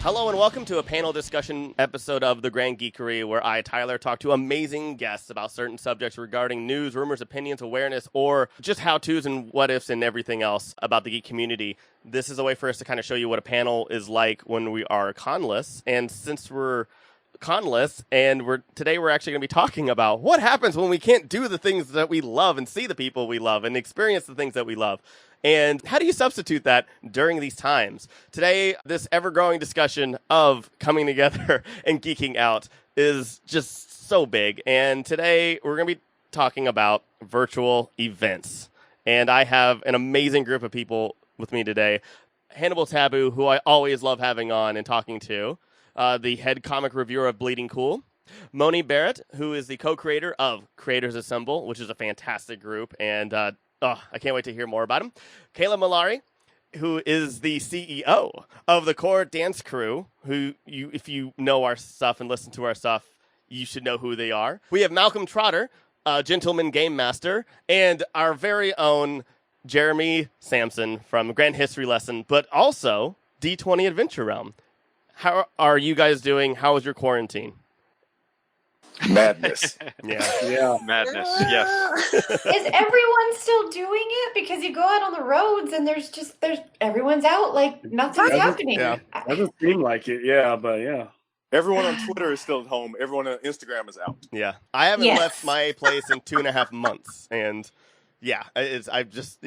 Hello and welcome to a panel discussion episode of the Grand Geekery, where I, Tyler, talk to amazing guests about certain subjects regarding news, rumors, opinions, awareness, or just how-tos and what-ifs and everything else about the geek community. This is a way for us to kind of show you what a panel is like when we are conless. And since we're conless, and today we're actually going to be talking about what happens when we can't do the things that we love and see the people we love and experience the things that we love. And how do you substitute that during these times? Today, this ever-growing discussion of coming together and geeking out is just so big. And today, we're going to be talking about virtual events. And I have an amazing group of people with me today. Hannbial Tabu, who I always love having on and talking to, the head comic reviewer of Bleeding Cool. Moni Barrette, who is the co-creator of Creators Assemble, which is a fantastic group. And I can't wait to hear more about him. Kayla Mallari, who is the CEO of the core dance crew, who if you know our stuff and listen to our stuff, you should know who they are. We have Malcolm Trotter, Gentleman Gamemaster, and our very own Jeremy Samson from Grand History Lesson, but also D20 Adventure Realm. How are you guys doing? How was your quarantine? Madness. Yeah. Madness. Yes. Is everyone still doing it? Because you go out on the roads and there's everyone's out like nothing's happening. Yeah. Doesn't seem like it. Yeah, but yeah. Everyone on Twitter is still at home. Everyone on Instagram is out. Yeah. I haven't left my place in 2.5 months. And yeah, I've just...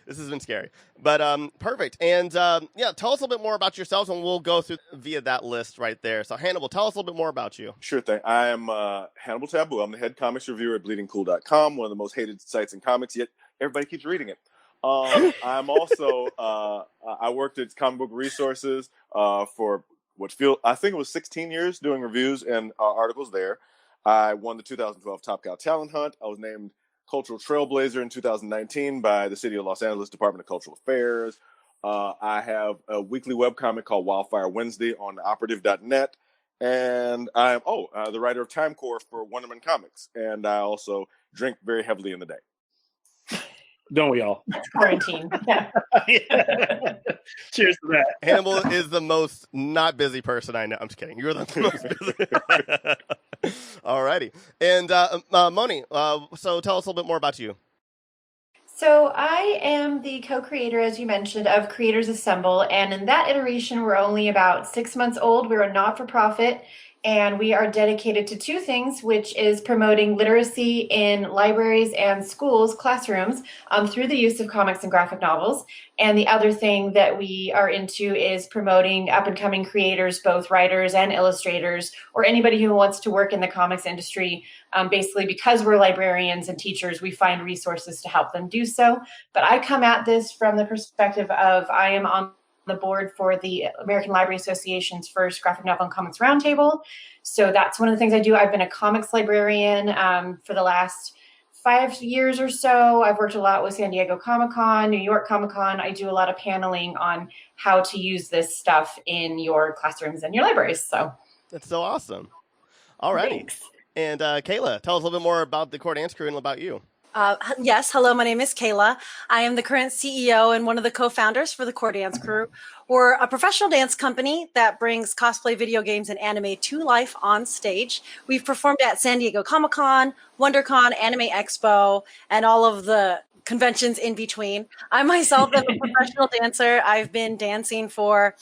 This has been scary, but perfect. And tell us a little bit more about yourselves, and we'll go through via that list right there. So, Hannbial, tell us a little bit more about you. Sure thing. I am Hannbial Tabu. I'm the head comics reviewer at bleedingcool.com, one of the most hated sites in comics, yet everybody keeps reading it. I'm also, I worked at Comic Book Resources for I think it was 16 years doing reviews and articles there. I won the 2012 Top Cow Talent Hunt. I was named Cultural Trailblazer in 2019 by the City of Los Angeles Department of Cultural Affairs. I have a weekly webcomic called Wildfire Wednesday on operative.net. And I'm the writer of Time Core for Wonderman Comics. And I also drink very heavily in the day. Don't we all? Quarantine. Yeah. Cheers to that. Hannbial is the most not busy person I know. I'm just kidding. You're the most busy. Alrighty. And Moni, so tell us a little bit more about you. So I am the co-creator, as you mentioned, of Creators Assemble. And in that iteration, we're only about 6 months old. We're a not-for-profit. And we are dedicated to two things, which is promoting literacy in libraries and schools, classrooms, through the use of comics and graphic novels. And the other thing that we are into is promoting up-and-coming creators, both writers and illustrators, or anybody who wants to work in the comics industry. Basically, because we're librarians and teachers, we find resources to help them do so. But I come at this from the perspective of I am on the board for the American Library Association's first graphic novel and comics roundtable. So that's one of the things I do. I've been a comics librarian for the last 5 years or so. I've worked a lot with San Diego Comic-Con, New York Comic-Con. I do a lot of paneling on how to use this stuff in your classrooms and your libraries. So that's so awesome. All righty. Thanks. And Kayla, tell us a little bit more about the core dance crew and about you. Yes. Hello, my name is Kayla. I am the current CEO and one of the co-founders for the Core Dance Crew. We're a professional dance company that brings cosplay, video games, and anime to life on stage. We've performed at San Diego Comic-Con, WonderCon, Anime Expo, and all of the conventions in between. I myself am a professional dancer. I've been dancing for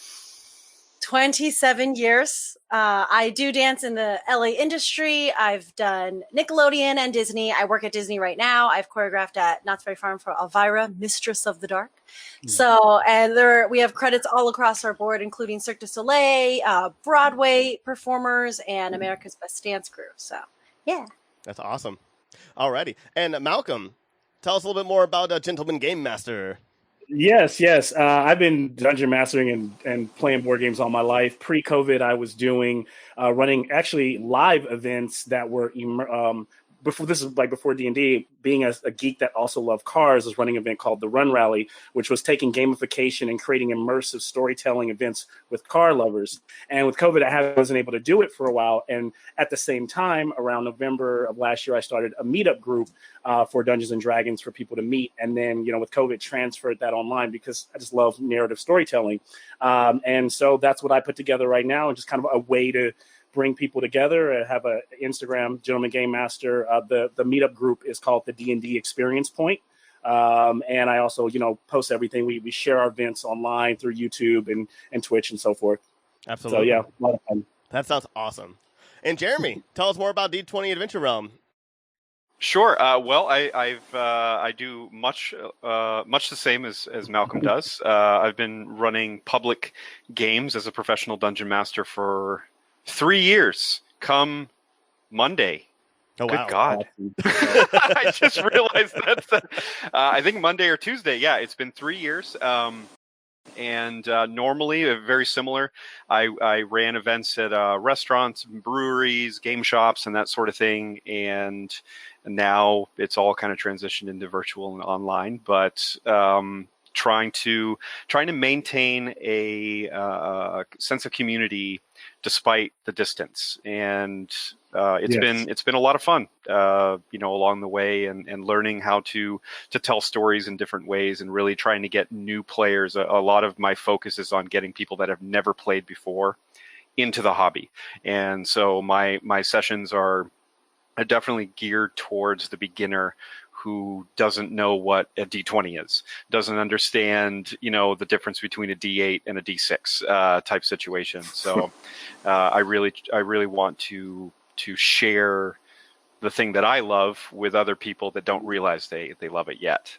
27 years. I do dance in the LA industry. I've done Nickelodeon and Disney. I work at Disney right now. I've choreographed at Knott's Berry Farm for Elvira, Mistress of the Dark. So, and we have credits all across our board, including Cirque du Soleil, Broadway performers, and America's Best Dance Crew. So, yeah. That's awesome. Alrighty. And Malcolm, tell us a little bit more about Gentleman Gamemaster. Yes. I've been dungeon mastering and playing board games all my life. Pre-COVID, I was doing running actually live events that were before D&D, being a geek that also loved cars, was running an event called the Run Rally, which was taking gamification and creating immersive storytelling events with car lovers. And with COVID, I wasn't able to do it for a while. And at the same time, around November of last year, I started a meetup group for Dungeons and Dragons for people to meet. And then, with COVID, transferred that online because I just love narrative storytelling. And so that's what I put together right now, and just kind of a way to bring people together. I have an Instagram, Gentleman Gamemaster. The meetup group is called the D&D Experience Point. And I also, post everything. We share our events online through YouTube and Twitch and so forth. Absolutely. So yeah, a lot of fun. That sounds awesome. And Jeremy, tell us more about D20 Adventure Realm. Sure. Well, I do much the same as Malcolm does. I've been running public games as a professional dungeon master for 3 years. Come Monday. Oh, Good wow. God. I just realized that's I think Monday or Tuesday. Yeah, it's been 3 years. And normally, very similar. I ran events at restaurants, breweries, game shops, and that sort of thing. And now it's all kind of transitioned into virtual and online. But trying to maintain a sense of community despite the distance, and it's been a lot of fun, along the way, and learning how to tell stories in different ways, and really trying to get new players. A lot of my focus is on getting people that have never played before into the hobby, and so my sessions are definitely geared towards the beginner who doesn't know what a D20 is, doesn't understand, the difference between a D8 and a D6 type situation. So I really want to share the thing that I love with other people that don't realize they love it yet.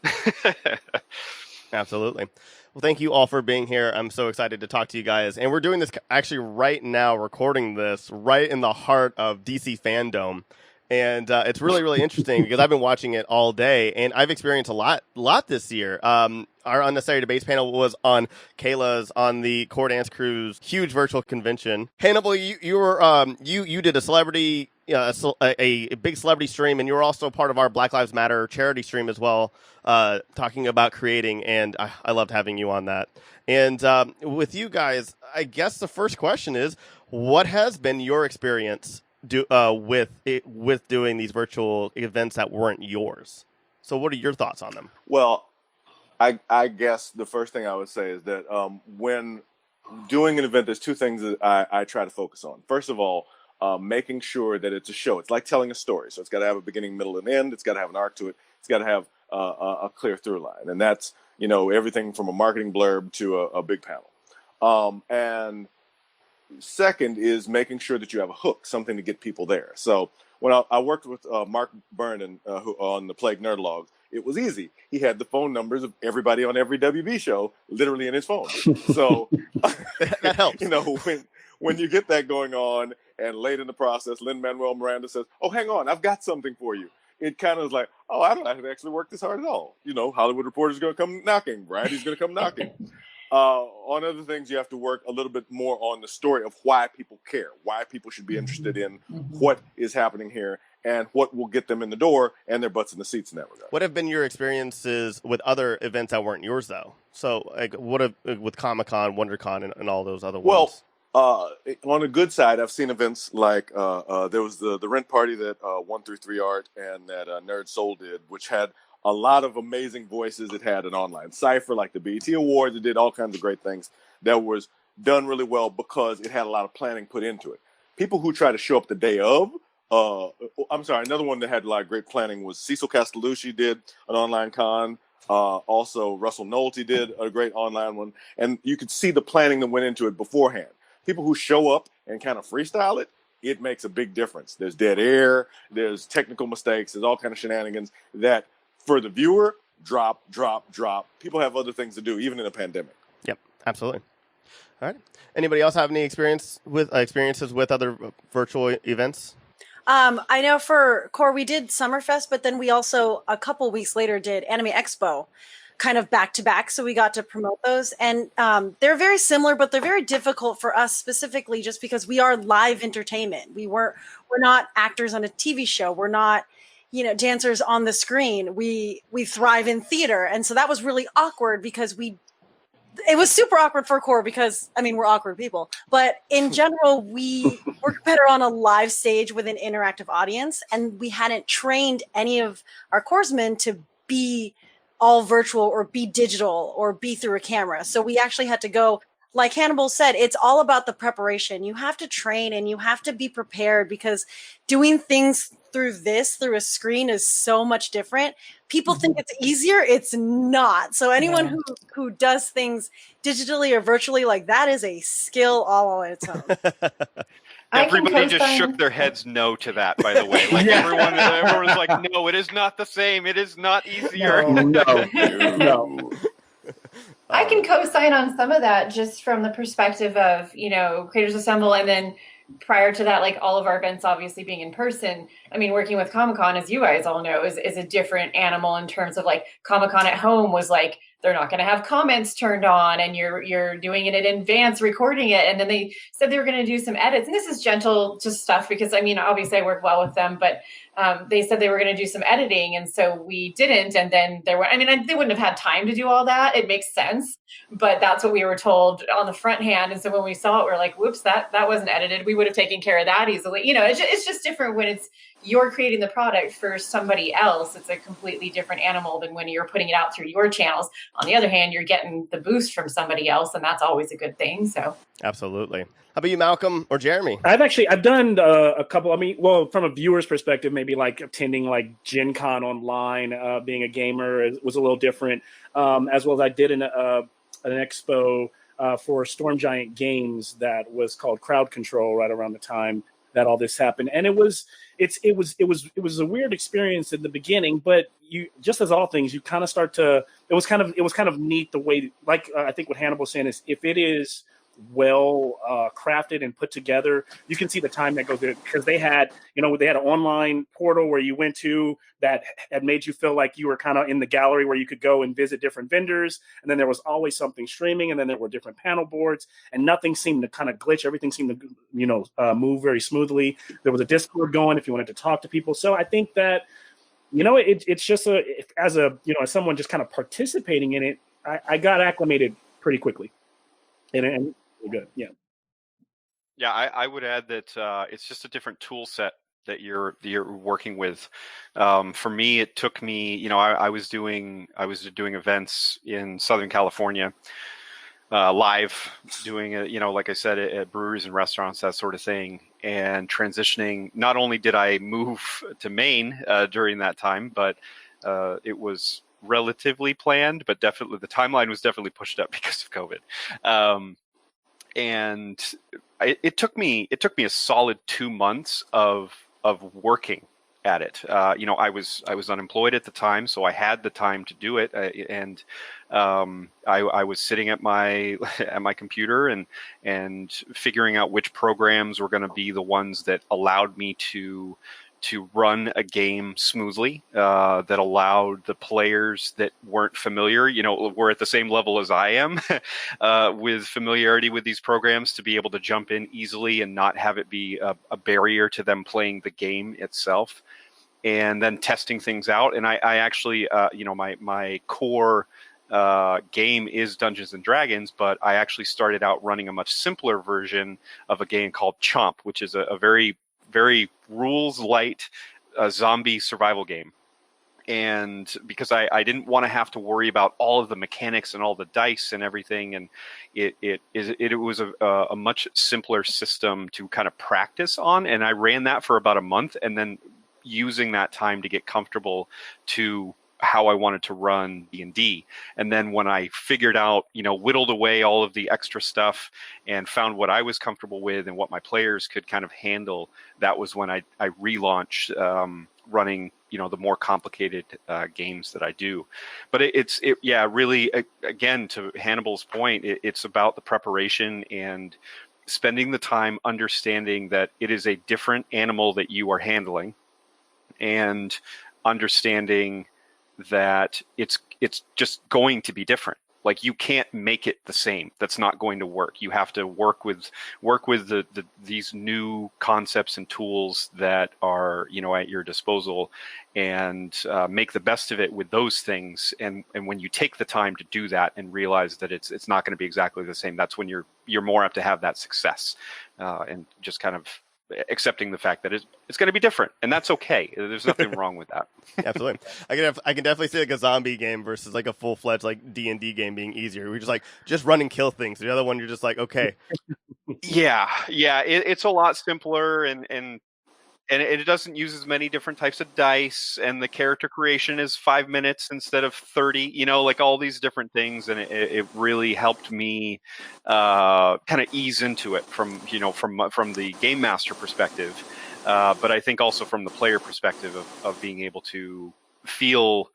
Absolutely. Well, thank you all for being here. I'm so excited to talk to you guys. And we're doing this actually right now, recording this right in the heart of DC fandom. And it's really, really interesting because I've been watching it all day, and I've experienced a lot this year. Our Unnecessary Debates panel was on Kayla's on the Core Dance Crew's huge virtual convention. Hannibal, you did a celebrity, a big celebrity stream, and you were also part of our Black Lives Matter charity stream as well, talking about creating. And I loved having you on that. And with you guys, I guess the first question is, what has been your experience with doing these virtual events that weren't yours? So what are your thoughts on them? Well, I guess the first thing I would say is that when doing an event, there's two things that I try to focus on. First of all, making sure that it's a show. It's like telling a story. So it's got to have a beginning, middle, and end. It's got to have an arc to it. It's got to have a clear through line. And that's, everything from a marketing blurb to a big panel. And second is making sure that you have a hook, something to get people there. So when I worked with Mark Burnden who on the Plague Nerdalogues, it was easy. He had the phone numbers of everybody on every WB show literally in his phone. So that helps. When you get that going on, and late in the process, Lin-Manuel Miranda says, "Oh, hang on, I've got something for you." It kind of is like, "Oh, I don't have to actually work this hard at all." Hollywood Reporter's going to come knocking, right? He's going to come knocking. On other things, you have to work a little bit more on the story of why people care, why people should be interested in what is happening here, and what will get them in the door and their butts in the seats in that regard. What have been your experiences with other events that weren't yours, though? So, with Comic-Con, WonderCon, and all those other ones? Well, on the good side, I've seen events like there was the Rent Party that 1 through 3 Art and that Nerd Soul did, which had a lot of amazing voices. It had an online cipher, like the BET Awards. It did all kinds of great things that was done really well because it had a lot of planning put into it. People who try to show up the day of, another one that had a lot of great planning was Cecil Castellucci did an online con. Also, Russell Nolte did a great online one. And you could see the planning that went into it beforehand. People who show up and kind of freestyle it makes a big difference. There's dead air, there's technical mistakes, there's all kind of shenanigans that for the viewer, drop. People have other things to do, even in a pandemic. Yep, absolutely. All right. Anybody else have any experiences with other virtual events? I know for Core, we did Summerfest, but then we also, a couple weeks later, did Anime Expo, kind of back to back. So we got to promote those. And they're very similar, but they're very difficult for us specifically just because we are live entertainment. We're not actors on a TV show. We're not dancers on the screen. We thrive in theater. And so that was really awkward because it was super awkward for core because, we're awkward people. But in general, we work better on a live stage with an interactive audience. And we hadn't trained any of our corpsmen to be all virtual or be digital or be through a camera. So we actually had to go, like Hannibal said, it's all about the preparation. You have to train and you have to be prepared because doing things through a screen is so much different. People think it's easier. It's not. So anyone who does things digitally or virtually, like that is a skill all on its own. Everybody just shook their heads no to that, by the way. Like everyone's like, no, it is not the same. It is not easier. No. I can co-sign on some of that just from the perspective of, Creators Assemble, and then prior to that, like all of our events obviously being in person. Working with Comic-Con, as you guys all know, is a different animal in terms of like Comic-Con at home was like, they're not going to have comments turned on and you're doing it in advance, recording it. And then they said they were going to do some edits. And this is gentle just stuff because obviously I work well with them, but they said they were going to do some editing. And so we didn't. And then they wouldn't have had time to do all that. It makes sense. But that's what we were told on the front hand. And so when we saw it, we're like, whoops, that wasn't edited. We would have taken care of that easily. It's just different when you're creating the product for somebody else. It's a completely different animal than when you're putting it out through your channels. On the other hand, you're getting the boost from somebody else, and that's always a good thing. So absolutely. How about you, Malcolm or Jeremy? I've done a couple. From a viewer's perspective, maybe like attending like Gen Con online, being a gamer was a little different. As well as I did an expo for Storm Giant Games that was called Crowd Control right around the time that all this happened, and it was a weird experience in the beginning, but you, just as all things, you kind of start to. It was kind of neat the way, like I think what Hannibal's saying is, if it is well crafted and put together, you can see the time that goes in, because they had an online portal where you went to that had made you feel like you were kind of in the gallery where you could go and visit different vendors, and then there was always something streaming, and then there were different panel boards, and nothing seemed to kind of glitch. Everything seemed to move very smoothly. There was a Discord going if you wanted to talk to people. So I think that it's just as someone just kind of participating in it, I got acclimated pretty quickly, and good. Yeah, I would add that it's just a different tool set that you're working with. For me, it took me, I was doing events in Southern California, live, doing it, like I said, at breweries and restaurants, that sort of thing. And transitioning, not only did I move to Maine during that time, but it was relatively planned, but definitely the timeline was definitely pushed up because of COVID. And it took me a solid 2 months of working at it. I was unemployed at the time, so I had the time to do it, and I was sitting at my computer and figuring out which programs were going to be the ones that allowed me to run a game smoothly, that allowed the players that weren't familiar, were at the same level as I am, with familiarity with these programs, to be able to jump in easily and not have it be a barrier to them playing the game itself, and then testing things out. And I actually, my core game is Dungeons and Dragons, but I actually started out running a much simpler version of a game called Chomp, which is a very, very rules light zombie survival game. And because I didn't want to have to worry about all of the mechanics and all the dice and everything, and it was a much simpler system to kind of practice on, and I ran that for about a month, and then using that time to get comfortable to how I wanted to run D&D. And then when I figured out, whittled away all of the extra stuff and found what I was comfortable with and what my players could kind of handle, that was when I relaunched running, the more complicated games that I do. But it's really, again, to Hannibal's point, it's about the preparation and spending the time understanding that it is a different animal that you are handling, and understanding that it's just going to be different. Like you can't make it the same. That's not going to work. You have to work with these new concepts and tools that are, you know, at your disposal, and make the best of it with those things. And when you take the time to do that and realize that it's not going to be exactly the same, that's when you're more apt to have that success, and just kind of accepting the fact that it's going to be different, and that's okay. There's nothing wrong with that. Absolutely. I can definitely see like a zombie game versus like a full-fledged like D&D game being easier. We're just run and kill things. The other one, you're just like, okay. Yeah. It's a lot simpler, and it doesn't use as many different types of dice, and the character creation is 5 minutes instead of 30, you know, like all these different things. And it really helped me kind of ease into it from the game master perspective. But I think also from the player perspective of being able to feel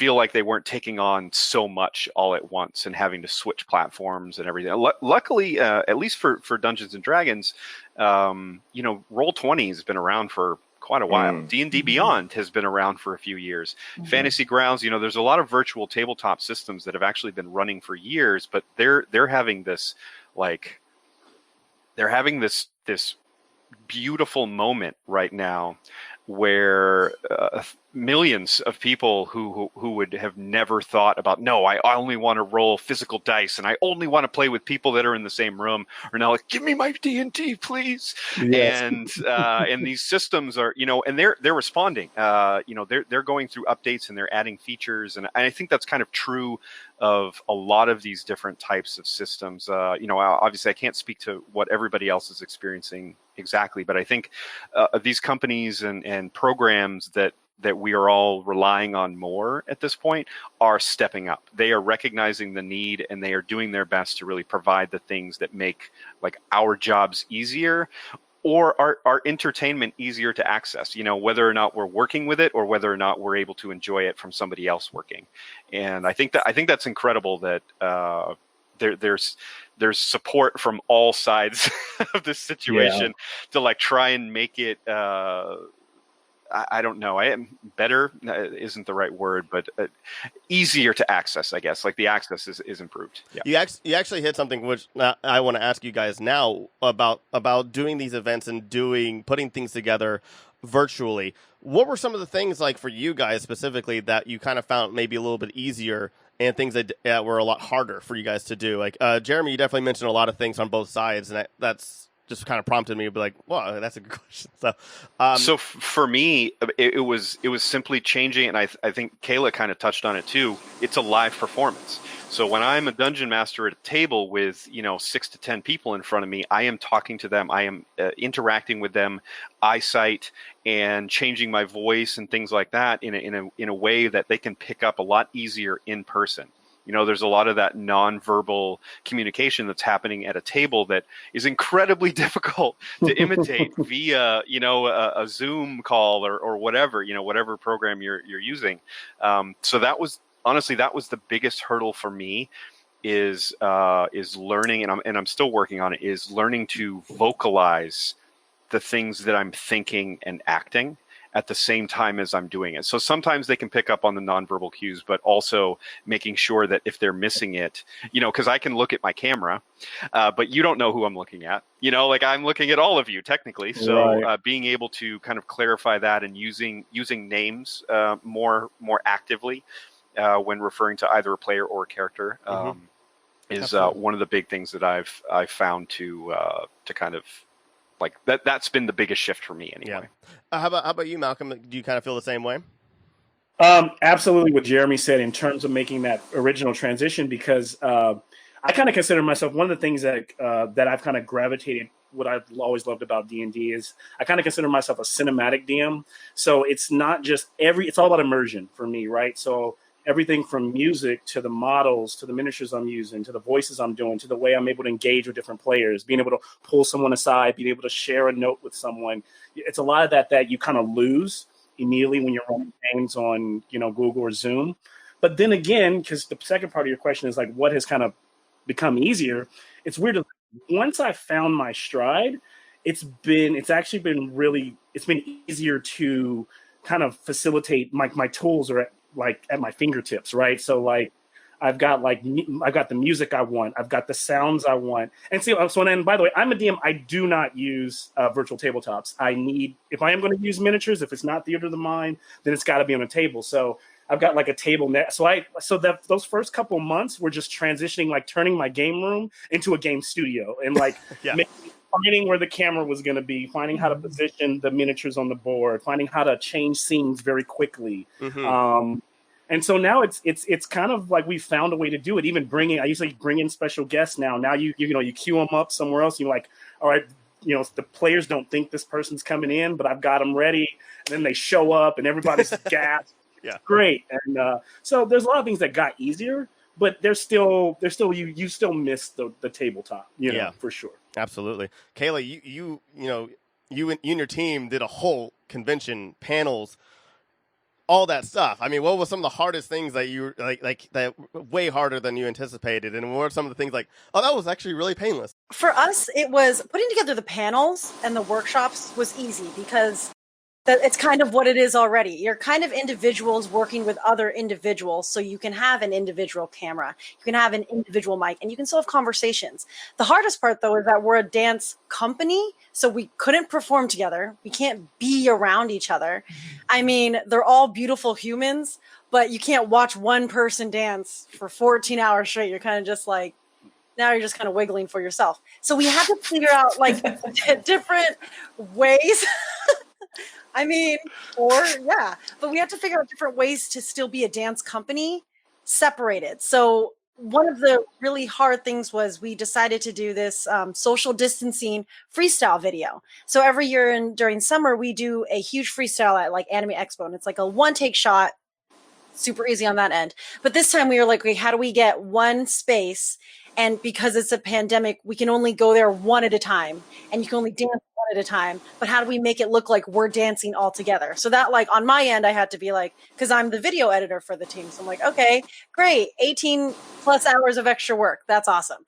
like they weren't taking on so much all at once and having to switch platforms and everything. Luckily, at least for Dungeons and Dragons, Roll20 has been around for quite a while. D&D Beyond has been around for a few years. Fantasy Grounds, there's a lot of virtual tabletop systems that have actually been running for years, but they're having this this beautiful moment right now where millions of people who would have never thought about, no, I only want to roll physical dice and I only want to play with people that are in the same room, are now like, give me my D&D, please. Yes. And these systems are, and they're responding. They're going through updates and they're adding features, and I think that's kind of true of a lot of these different types of systems. Obviously I can't speak to what everybody else is experiencing exactly, but I think these companies and programs that we are all relying on more at this point are stepping up. They are recognizing the need, and they are doing their best to really provide the things that make our jobs easier, or our entertainment easier to access, whether or not we're working with it or whether or not we're able to enjoy it from somebody else working. And I think that's incredible that there's support from all sides of this situation to try and make it, I don't know. Better isn't the right word, but easier to access, I guess. The access is improved. Yeah. You actually hit something which I want to ask you guys now about doing these events and putting things together virtually. What were some of the things for you guys specifically that you kind of found maybe a little bit easier, and things that were a lot harder for you guys to do? Jeremy, you definitely mentioned a lot of things on both sides, and that's just kind of prompted me to be like, wow, that's a good question. So for me, it was simply changing, and I think Kayla kind of touched on it too. It's a live performance. So when I'm a dungeon master at a table with 6 to 10 people in front of me, I am talking to them. I am interacting with them, eyesight, and changing my voice and things like that in a way that they can pick up a lot easier in person. There's a lot of that nonverbal communication that's happening at a table that is incredibly difficult to imitate via, a Zoom call or whatever, whatever program you're using. So that was the biggest hurdle for me is learning, and I'm still working on it, is learning to vocalize the things that I'm thinking and acting at the same time as I'm doing it. So sometimes they can pick up on the nonverbal cues, but also making sure that if they're missing it, because I can look at my camera, but you don't know who I'm looking at. I'm looking at all of you technically. So right. Being able to kind of clarify that and using names more actively when referring to either a player or a character is one of the big things that I've found to kind of that's been the biggest shift for me anyway. Yeah. How about you, Malcolm? Do you kind of feel the same way? Absolutely what Jeremy said in terms of making that original transition, because I kind of consider myself, one of the things that I've kind of gravitated, what I've always loved about D&D is I kind of consider myself a cinematic DM. So it's not just it's all about immersion for me, right? So everything from music to the models, to the miniatures I'm using, to the voices I'm doing, to the way I'm able to engage with different players, being able to pull someone aside, being able to share a note with someone. It's a lot of that you kind of lose immediately when you're running games on, Google or Zoom. But then again, because the second part of your question is what has kind of become easier, it's weird. Once I found my stride, it's been easier to kind of facilitate my tools are at my fingertips, right? So I've got the music I want. I've got the sounds I want. And and by the way, I'm a DM. I do not use virtual tabletops. If I am going to use miniatures, if it's not Theater of the Mind, then it's got to be on a table. So I've got like a table net. Those first couple months were just transitioning, like turning my game room into a game studio and like finding where the camera was going to be, finding how to position the miniatures on the board, finding how to change scenes very quickly. Mm-hmm. And so now it's kind of like we found a way to do it. Even I usually bring in special guests now. Now you queue them up somewhere else. You're like, all right, the players don't think this person's coming in, but I've got them ready. And then they show up and everybody's gassed. Yeah, great. And so there's a lot of things that got easier, but you still miss the tabletop, for sure. Absolutely. Kayla, you and your team did a whole convention, panels, all that stuff. I mean, what was some of the hardest things that you like that way harder than you anticipated? And what were some of the things like, oh, that was actually really painless? For us, it was putting together the panels and the workshops was easy because it's kind of what it is already. You're kind of individuals working with other individuals, so you can have an individual camera, you can have an individual mic, and you can still have conversations. The hardest part, though, is that we're a dance company, so we couldn't perform together. We can't be around each other. I mean, they're all beautiful humans, but you can't watch one person dance for 14 hours straight. You're kind of just like, now you're just kind of wiggling for yourself. So we had to figure out like different ways. I mean, but we have to figure out different ways to still be a dance company separated. So one of the really hard things was we decided to do this social distancing freestyle video. So every year during summer, we do a huge freestyle at like Anime Expo, and it's like a one-take shot, super easy on that end. But this time we were like, okay, how do we get one space? And because it's a pandemic, we can only go there one at a time, and you can only dance one at a time. But how do we make it look like we're dancing all together? So that, like, on my end, I had to be like, because I'm the video editor for the team. So I'm like, okay, great. 18 plus hours of extra work. That's awesome.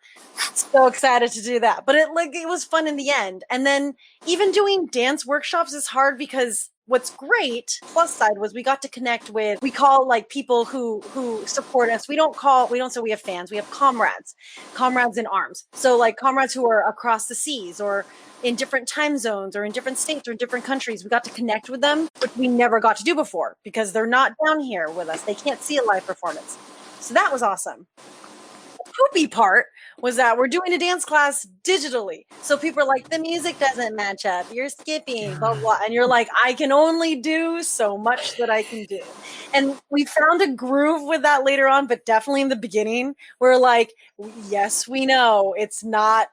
So excited to do that. But it was fun in the end. And then even doing dance workshops is hard because what's great, plus side, was we got to connect with, we call like people who support us. We don't say we have fans, we have comrades in arms. So like comrades who are across the seas or in different time zones or in different states or in different countries. We got to connect with them, which we never got to do before because they're not down here with us. They can't see a live performance. So that was awesome. Poopy part was that we're doing a dance class digitally. So people are like, the music doesn't match up. You're skipping, blah, blah. And you're like, I can only do so much that I can do. And we found a groove with that later on, but definitely in the beginning, we're like, yes, we know it's not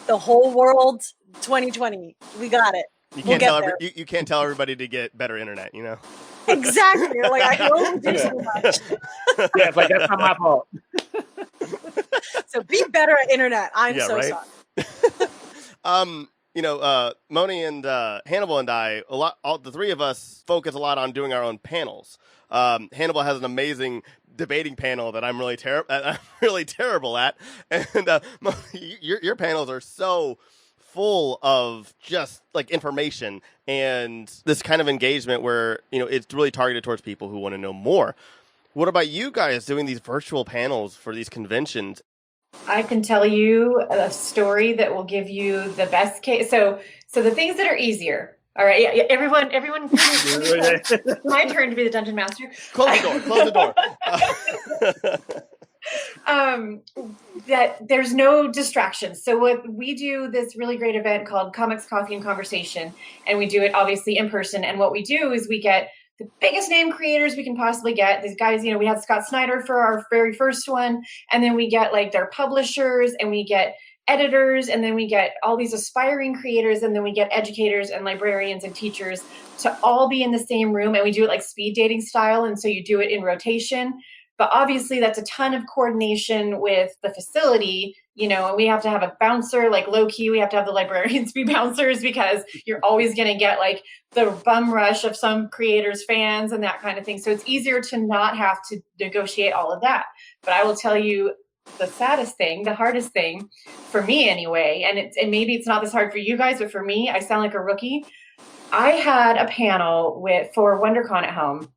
the whole world 2020. We got it. You can't tell everybody to get better internet, you know? Exactly. Like, I can only do so much. Yeah, it's like, that's not my fault. So be better at internet. I'm sorry. Moni and Hannibal and I, the three of us focus a lot on doing our own panels. Hannibal has an amazing debating panel that I'm really terrible at, and Moni, your panels are so full of just like information and this kind of engagement where it's really targeted towards people who want to know more. What about you guys doing these virtual panels for these conventions? I can tell you a story that will give you the best case. So the things that are easier. All right, everyone. It's my turn to be the dungeon master. Close the door. That there's no distractions. So what we do this really great event called Comics, Coffee, and Conversation, and we do it obviously in person. And what we do is we get the biggest name creators we can possibly get. These guys, we had Scott Snyder for our very first one, and then we get like their publishers, and we get editors, and then we get all these aspiring creators, and then we get educators and librarians and teachers to all be in the same room, and we do it like speed dating style, and so you do it in rotation. But obviously that's a ton of coordination with the facility, and we have to have a bouncer, like low key, we have to have the librarians be bouncers because you're always going to get like the bum rush of some creators' fans and that kind of thing. So it's easier to not have to negotiate all of that. But I will tell you the saddest thing, the hardest thing for me anyway, and maybe it's not this hard for you guys, but for me, I sound like a rookie. I had a panel for WonderCon at home.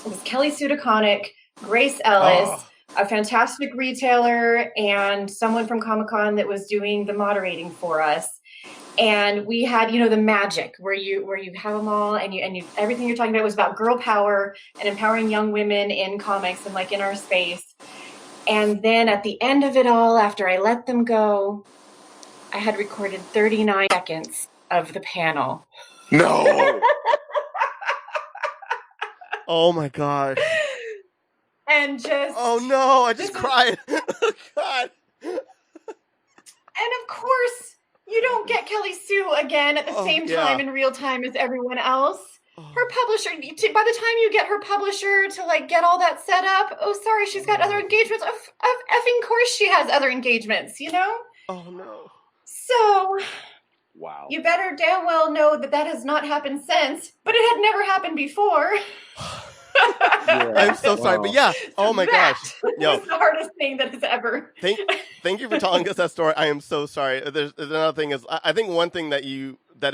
It was Kelly Sudaconic, Grace Ellis, a fantastic retailer, and someone from Comic-Con that was doing the moderating for us. And we had, the magic where you have them all, and you everything you're talking about was about girl power and empowering young women in comics and like in our space. And then at the end of it all, after I let them go, I had recorded 39 seconds of the panel. No. Oh my god. And just... Oh no, I just cried. Oh god. And of course, you don't get Kelly Sue again at the same time in real time as everyone else. Her publisher, by the time you get her publisher to like get all that set up, oh sorry, she's got other engagements. Of effing course she has other engagements, Oh no. So, wow. You better damn well know that has not happened since, but it had never happened before. I'm so sorry, but yeah. Oh my gosh. Yo, it's the hardest thing that has ever. Thank you for telling us that story. I am so sorry. There's another thing is I think one thing that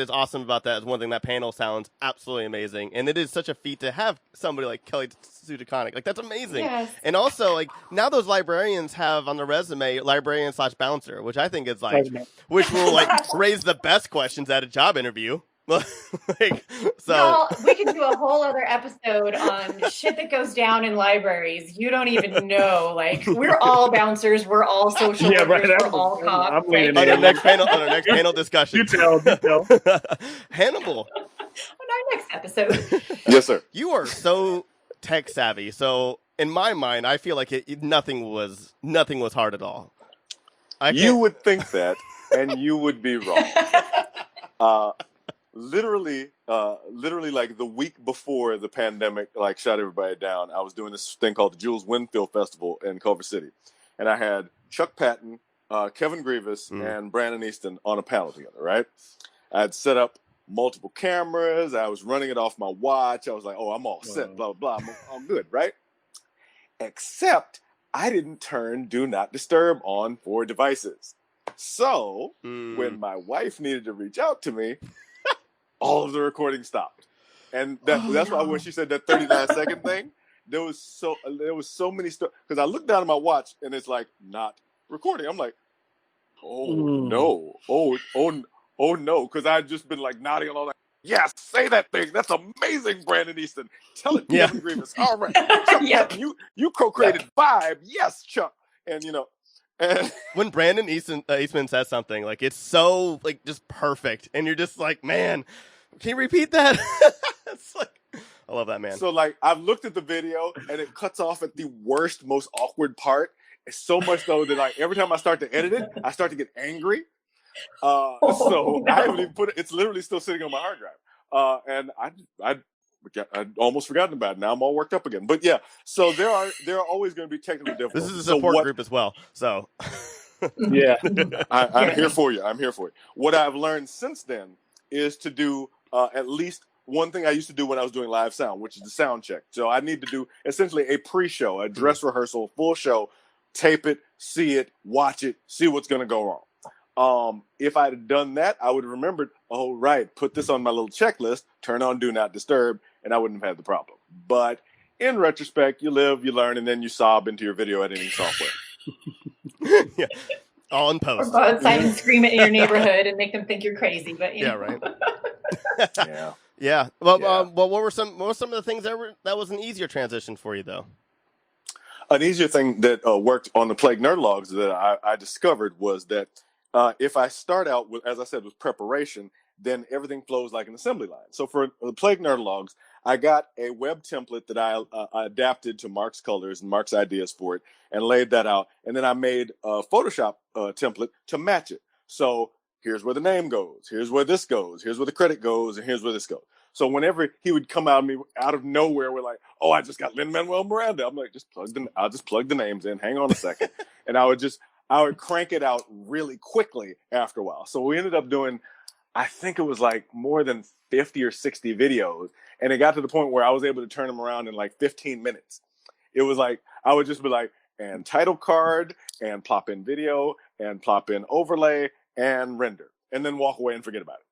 is awesome about that is one thing that panel sounds absolutely amazing, and it is such a feat to have somebody like Kelly Sue DeConnick. Like that's amazing. Yes. And also like now those librarians have on their resume librarian/bouncer, which I think is like which will like raise the best questions at a job interview. Y'all, we could do a whole other episode on shit that goes down in libraries. You don't even know. Like, we're all bouncers, we're all social workers, we're all cops. On our next panel discussion. You tell. Hannibal. On our next episode. Yes, sir. You are so tech savvy. So in my mind, I feel like nothing was hard at all. You would think that, and you would be wrong. Literally, like the week before the pandemic, like shut everybody down, I was doing this thing called the Jules Winfield Festival in Culver City, and I had Chuck Patton, Kevin Grievous, and Brandon Easton on a panel together. Right? I had set up multiple cameras. I was running it off my watch. I was like, "Oh, I'm all set. Blah blah blah. I'm good, right?" Except I didn't turn Do Not Disturb on for devices. So when my wife needed to reach out to me, all of the recording stopped, and that's why when she said that 39-second thing, there was so many stuff because I looked down at my watch and it's like not recording. I'm like, no, oh no, because I had just been like nodding along, like, yes, say that thing. That's amazing, Brandon Easton. Tell it, Kevin Grievous. All right, Chuck, you co-created Vibe. Yes, Chuck, and And when Brandon Eastman says something, like it's so like just perfect, and you're just like, man, can you repeat that? It's like, I love that, man. So like I've looked at the video and it cuts off at the worst, most awkward part. It's so much though that like every time I start to edit it, I start to get angry. I haven't even put it. It's literally still sitting on my hard drive. And I'd almost forgotten about it. Now I'm all worked up again. But yeah, so there are always going to be technical difficulties. This is a support group as well. So yeah, I'm here for you. I'm here for you. What I've learned since then is to do at least one thing I used to do when I was doing live sound, which is the sound check. So I need to do essentially a pre-show, a dress rehearsal, full show, tape it, see it, watch it, see what's going to go wrong. If I'd have done that, I would have remembered, oh, right, put this on my little checklist, turn on Do Not Disturb, and I wouldn't have had the problem. But in retrospect, you live, you learn, and then you sob into your video editing software. Yeah. All in post. Or go outside and scream it in your neighborhood and make them think you're crazy. But yeah, right. Yeah. Yeah. Well, what were some of the things that was an easier transition for you though? An easier thing that worked on the Plague Nerdalogues that I discovered was that if I start out with, as I said, with preparation, then everything flows like an assembly line. So for the Plague Nerdalogues, I got a web template that I adapted to Mark's colors and Mark's ideas for it and laid that out. And then I made a Photoshop template to match it. So here's where the name goes. Here's where this goes. Here's where the credit goes. And here's where this goes. So whenever he would come out of nowhere with like, oh, I just got Lin-Manuel Miranda. I'm like, I'll just plug the names in. Hang on a second. And I would crank it out really quickly after a while. So we ended up doing, I think it was like more than 50 or 60 videos. And it got to the point where I was able to turn them around in like 15 minutes. It was like, I would just be like, and title card, and plop in video, and plop in overlay, and render. And then walk away and forget about it.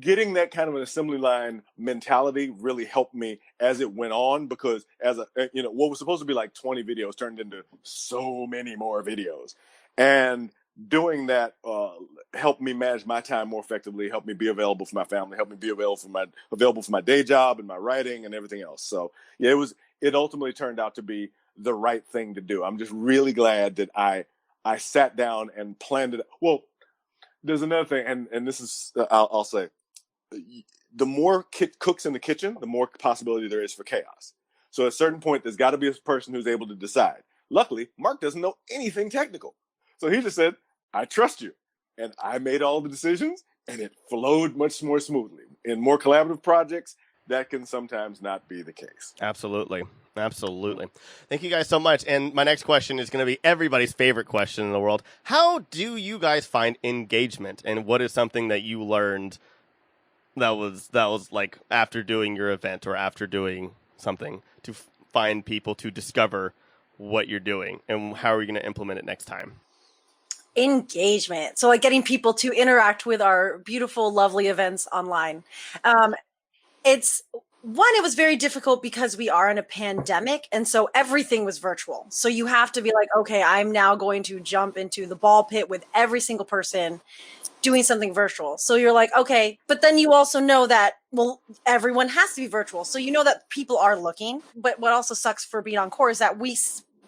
getting that kind of an assembly line mentality really helped me as it went on, because what was supposed to be like 20 videos turned into so many more videos, and doing that helped me manage my time more effectively, helped me be available for my family, helped me be available for my day job and my writing and everything else. So yeah, it ultimately turned out to be the right thing to do. I'm just really glad that I sat down and planned it. Well, there's another thing, and this is I'll say, the more cooks in the kitchen, the more possibility there is for chaos. So at a certain point, there's got to be a person who's able to decide. Luckily, Mark doesn't know anything technical, so he just said, "I trust you," and I made all the decisions, and it flowed much more smoothly. In more collaborative projects, that can sometimes not be the case. Absolutely. Thank you guys so much. And my next question is going to be everybody's favorite question in the world. How do you guys find engagement? And what is something that you learned that was like after doing your event or after doing something to find people to discover what you're doing? And how are you going to implement it next time? Engagement. So like getting people to interact with our beautiful, lovely events online. It was very difficult because we are in a pandemic, and so everything was virtual. So you have to be like, okay, I'm now going to jump into the ball pit with every single person doing something virtual. So you're like, okay, but then you also know that, well, everyone has to be virtual. So you know that people are looking, but what also sucks for being on core is that we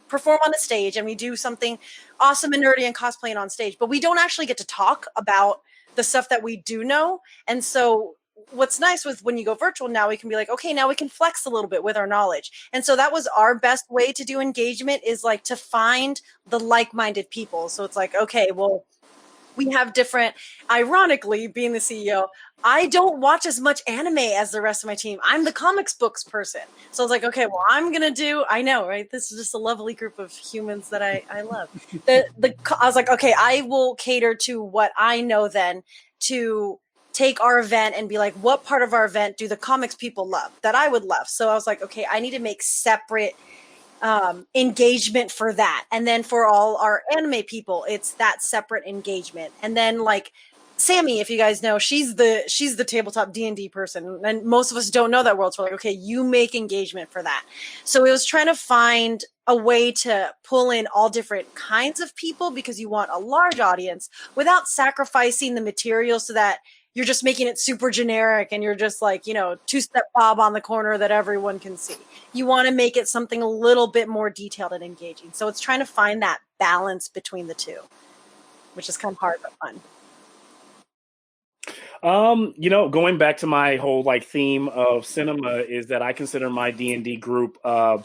perform on a stage and we do something awesome and nerdy and cosplaying on stage, but we don't actually get to talk about the stuff that we do know. And so what's nice with when you go virtual now, we can be like, okay, now we can flex a little bit with our knowledge. And so that was our best way to do engagement, is like to find the like-minded people. So it's like, okay, well, we have different, ironically, being the CEO, I don't watch as much anime as the rest of my team. I'm the comics books person. So I was like, okay, well, I know, right? This is just a lovely group of humans that I love. I was like, okay, I will cater to what I know then to take our event and be like, what part of our event do the comics people love that I would love? So I was like, okay, I need to make separate engagement for that. And then for all our anime people, it's that separate engagement. And then like Sammy, if you guys know, she's the tabletop D&D person. And most of us don't know that world. So we're like, okay, you make engagement for that. So it was trying to find a way to pull in all different kinds of people, because you want a large audience without sacrificing the material so that you're just making it super generic and you're just like, two-step Bob on the corner that everyone can see. You want to make it something a little bit more detailed and engaging. So it's trying to find that balance between the two, which is kind of hard but fun. Going back to my whole theme of cinema is that I consider my D&D group a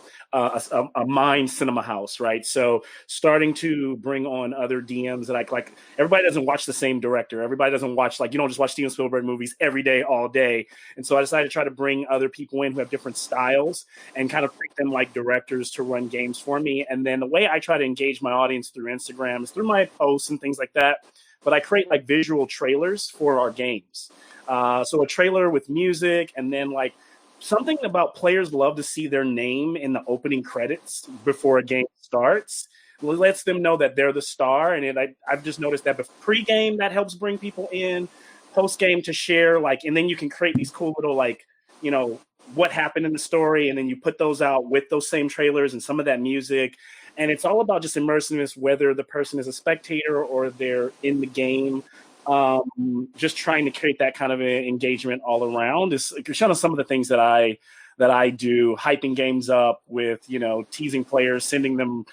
mind cinema house, right? So starting to bring on other DMs that like everybody doesn't watch the same director. Everybody doesn't watch, you don't just watch Steven Spielberg movies every day, all day. And so I decided to try to bring other people in who have different styles and kind of treat them like directors to run games for me. And then the way I try to engage my audience through Instagram is through my posts and things like that. But I create visual trailers for our games. So a trailer with music, and then something about players love to see their name in the opening credits before a game starts. It lets them know that they're the star. And I've just noticed that pre-game, that helps bring people in. Post-game to share, and then you can create these cool little what happened in the story, and then you put those out with those same trailers and some of that music. And it's all about just immersiveness, whether the person is a spectator or they're in the game. Just trying to create that kind of engagement all around is kind of some of the things that I do, hyping games up with, teasing players, sending them,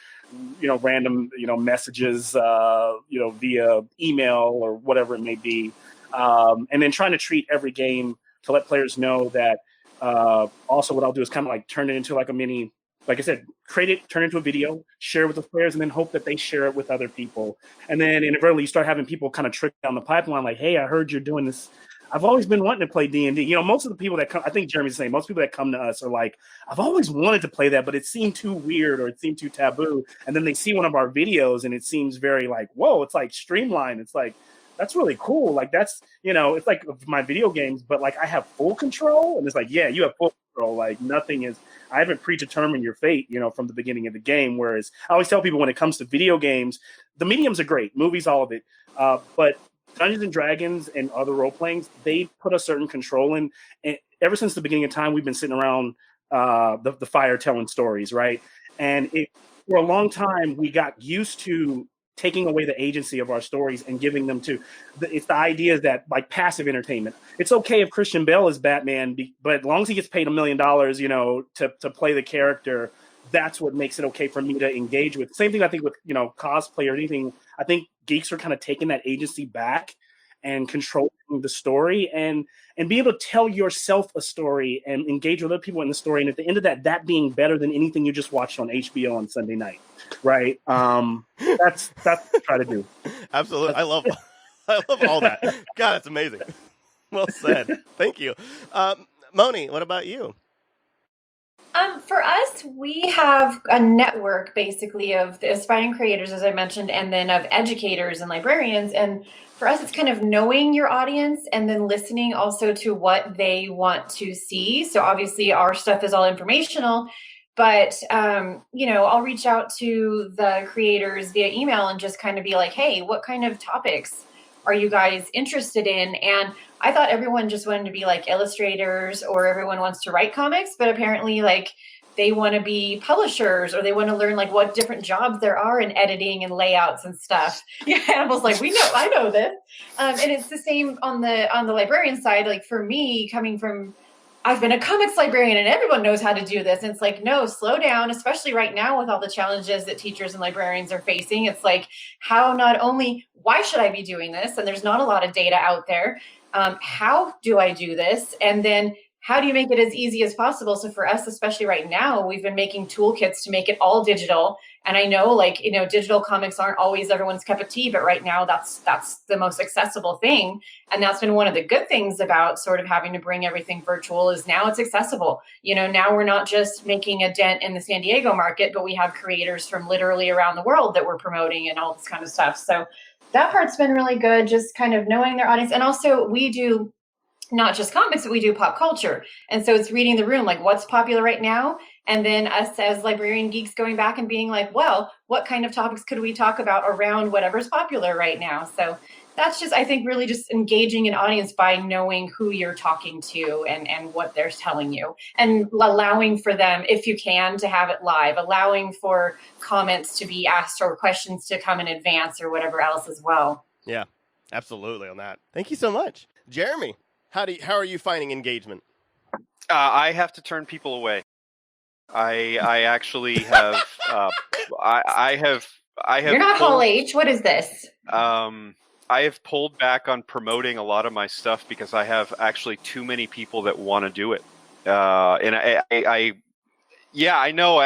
random, messages, via email or whatever it may be. And then trying to treat every game to let players know that, also what I'll do is kind of turn it into a mini, like I said, create it, turn it into a video, share it with the players, and then hope that they share it with other people. And then inadvertently, you start having people kind of trick down the pipeline, like, hey, I heard you're doing this. I've always been wanting to play D&D. Most of the people that come, I think Jeremy's saying, most people that come to us are like, I've always wanted to play that, but it seemed too weird or it seemed too taboo. And then they see one of our videos and it seems very whoa, it's streamlined. It's that's really cool. That's, it's like my video games, but I have full control. And it's yeah, you have full control. Nothing is, I haven't predetermined your fate, from the beginning of the game. Whereas I always tell people when it comes to video games, the mediums are great, movies, all of it. But Dungeons and Dragons and other role playings, they put a certain control in. And ever since the beginning of time, we've been sitting around the fire telling stories, right? And for a long time, we got used to taking away the agency of our stories and giving them to it's the idea that like passive entertainment. It's okay if Christian Bale is Batman, but as long as he gets paid $1 million, to play the character, that's what makes it okay for me to engage with. Same thing I think with cosplay or anything. I think geeks are kind of taking that agency back and controlling the story and be able to tell yourself a story and engage with other people in the story. And at the end of that being better than anything you just watched on HBO on Sunday night, right? That's what I try to do. Absolutely. I love all that. God, that's amazing. Well said. Thank you. Moni, what about you? For us, we have a network basically of the aspiring creators, as I mentioned, and then of educators and librarians. And for us, it's kind of knowing your audience and then listening also to what they want to see. So obviously our stuff is all informational, but, I'll reach out to the creators via email and just kind of be like, hey, what kind of topics are you guys interested in? And I thought everyone just wanted to be like illustrators or everyone wants to write comics, but apparently like they want to be publishers or they want to learn like what different jobs there are in editing and layouts and stuff. Yeah, I was like, I know this. And it's the same on the librarian side. Like for me, coming from, I've been a comics librarian and everyone knows how to do this. And it's like, no, slow down, especially right now with all the challenges that teachers and librarians are facing. It's like, why should I be doing this? And there's not a lot of data out there. How do I do this? And then how do you make it as easy as possible? So for us, especially right now, we've been making toolkits to make it all digital. And I know digital comics aren't always everyone's cup of tea, but right now that's the most accessible thing. And that's been one of the good things about sort of having to bring everything virtual is now it's accessible. Now we're not just making a dent in the San Diego market, but we have creators from literally around the world that we're promoting and all this kind of stuff. So that part's been really good, just kind of knowing their audience. And also we do not just comics, but we do pop culture. And so it's reading the room, like what's popular right now. And then us as librarian geeks going back and being like, well, what kind of topics could we talk about around whatever's popular right now? So that's just, I think, really just engaging an audience by knowing who you're talking to and what they're telling you and allowing for them, if you can, to have it live, allowing for comments to be asked or questions to come in advance or whatever else as well. Yeah, absolutely on that. Thank you so much. Jeremy, how are you finding engagement? I have to turn people away. I actually have. I have. You're not Hall H. What is this? I have pulled back on promoting a lot of my stuff because I have actually too many people that want to do it. And I know.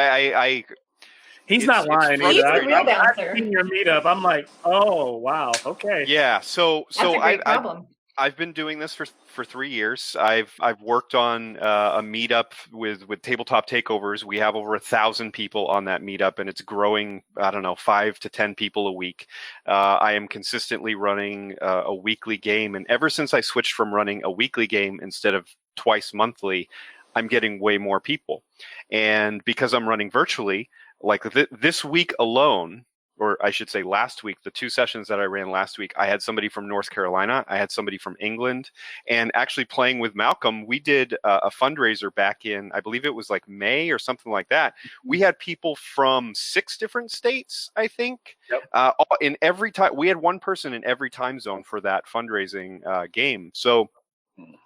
He's not lying. He's a real bouncer. In your meetup, I'm like, oh wow, okay. Yeah. So that's a great problem. I've been doing this for 3 years. I've worked on a meetup with tabletop takeovers. We have over 1,000 people on that meetup, and it's growing. I don't know, 5 to 10 people a week. I am consistently running a weekly game, and ever since I switched from running a weekly game instead of twice monthly, I'm getting way more people. And because I'm running virtually, like this week alone, or I should say last week, the 2 sessions that I ran last week, I had somebody from North Carolina, I had somebody from England, and actually playing with Malcolm, we did a fundraiser back in, I believe it was like May or something like that. We had people from 6 different states, I think. Yep. In every time, we had one person in every time zone for that fundraising game. So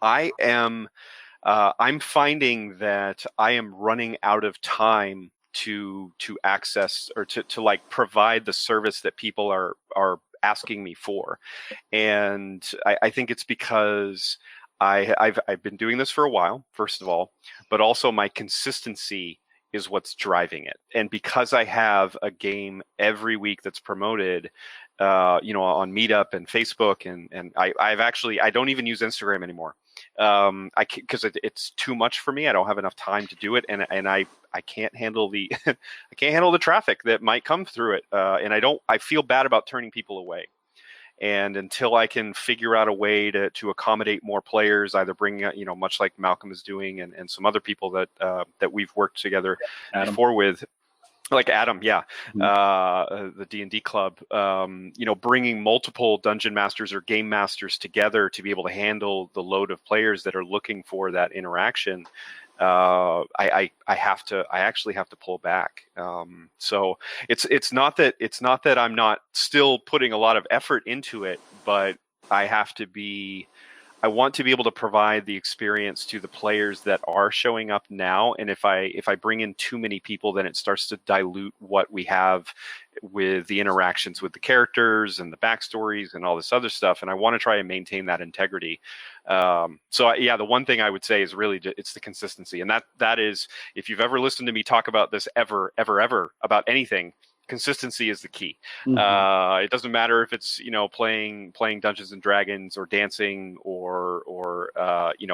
I'm finding that I am running out of time to access or to like provide the service that people are asking me for. And I think it's because I've been doing this for a while, first of all, but also my consistency is what's driving it. And because I have a game every week that's promoted, on Meetup and Facebook, and I don't even use Instagram anymore. Because it's too much for me. I don't have enough time to do it, and I can't handle the traffic that might come through it. And I feel bad about turning people away. And until I can figure out a way to accommodate more players, either bring much like Malcolm is doing and some other people that we've worked together before with, like Adam, yeah, the D&D club, bringing multiple dungeon masters or game masters together to be able to handle the load of players that are looking for that interaction. I actually have to pull back. So it's not that I'm not still putting a lot of effort into it, but I want to be able to provide the experience to the players that are showing up now. And if I bring in too many people, then it starts to dilute what we have with the interactions with the characters and the backstories and all this other stuff. And I want to try and maintain that integrity. The one thing I would say is really it's the consistency. And that is, if you've ever listened to me talk about this ever about anything, consistency is the key. It doesn't matter if it's playing Dungeons and Dragons or dancing or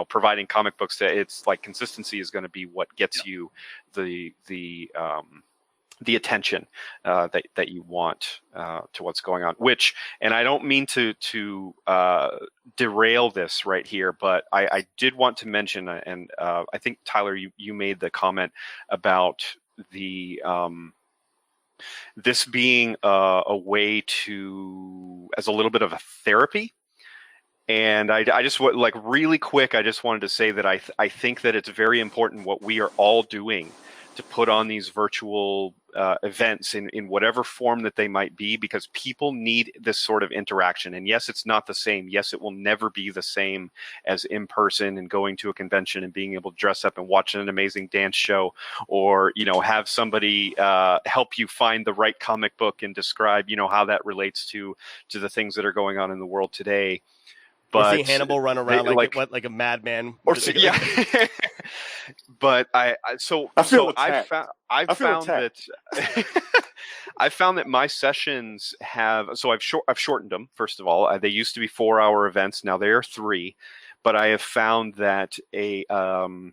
providing comic books. It's like consistency is going to be what gets you the attention that you want to what's going on. Which, and I don't mean to derail this right here, but I did want to mention, and I think Tyler, you made the comment about the this being a way to, as a little bit of a therapy. And I just like really quick, I just wanted to say that I think that it's very important what we are all doing to put on these virtual events in whatever form that they might be, because people need this sort of interaction. And yes, it's not the same. Yes, it will never be the same as in person and going to a convention and being able to dress up and watch an amazing dance show, or have somebody help you find the right comic book and describe how that relates to the things that are going on in the world today. But see Hannibal run around like a madman. Yeah. But I found that my sessions I've shortened them. First of all, they used to be 4-hour events. Now they are 3, but I have found that 30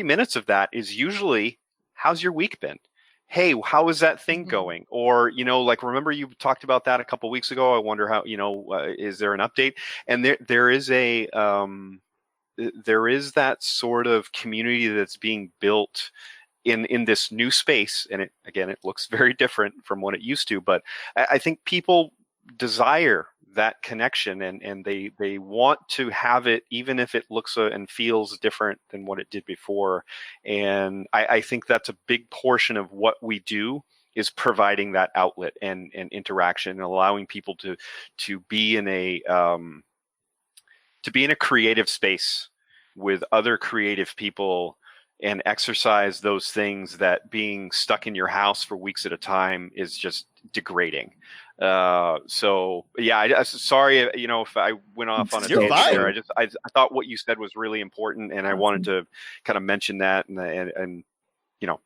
minutes of that is usually, how's your week been? Hey, how is that thing going? Or, remember you talked about that a couple weeks ago. I wonder how, is there an update? And there is that sort of community that's being built in this new space. And it looks very different from what it used to, but I think people desire that connection and they want to have it, even if it looks and feels different than what it did before. And I think that's a big portion of what we do, is providing that outlet and interaction, and allowing people to be in a creative space with other creative people and exercise those things that being stuck in your house for weeks at a time is just degrading. Sorry, if I went off on a tangent there. I thought what you said was really important, and I wanted to kind of mention that and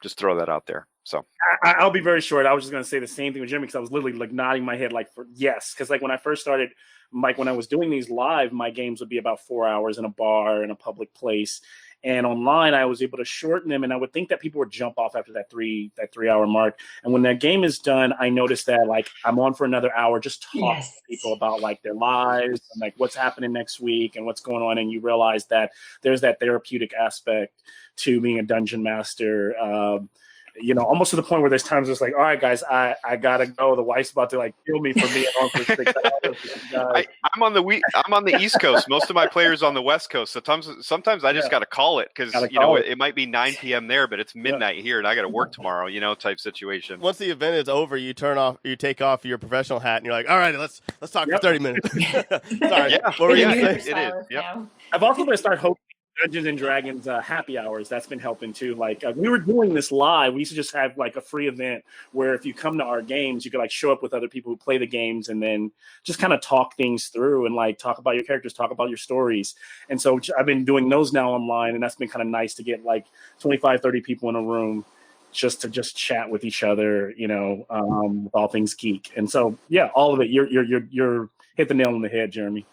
just throw that out there. So I'll be very short. I was just going to say the same thing with Jeremy, because I was literally like nodding my head like for yes, because like when I first started, Mike, when I was doing these live, my games would be about 4 hours in a bar in a public place. And online, I was able to shorten them, and I would think that people would jump off after that 3 hour mark. And when that game is done, I noticed that like I'm on for another hour, just talking to people about like their lives and like what's happening next week and what's going on. And you realize that there's that therapeutic aspect to being a dungeon master. Almost to the point where there's times it's like, all right, guys, I gotta go. The wife's about to like kill me for being on for 6 hours. I'm on the East Coast. Most of my players on the West Coast. Sometimes I just gotta call it, because it might be 9 p.m. there, but it's midnight here, and I gotta work tomorrow. Type situation. Once the event is over, you take off your professional hat, and you're like, all right, let's talk for 30 minutes. Sorry, what were you saying? It is. Yep. I've also been to start hosting Dungeons and Dragons happy hours. That's been helping too. Like we were doing this live. We used to just have like a free event where if you come to our games, you could like show up with other people who play the games and then just kind of talk things through and like talk about your characters, talk about your stories. And so I've been doing those now online, and that's been kind of nice to get like 25, 30 people in a room just to chat with each other, with all things geek. And so, yeah, all of it. You're hit the nail on the head, Jeremy.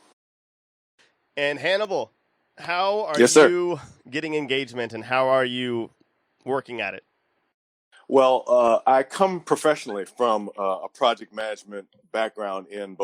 And Hannibal, how are you getting engagement, and how are you working at it? Well, I come professionally from a project management background in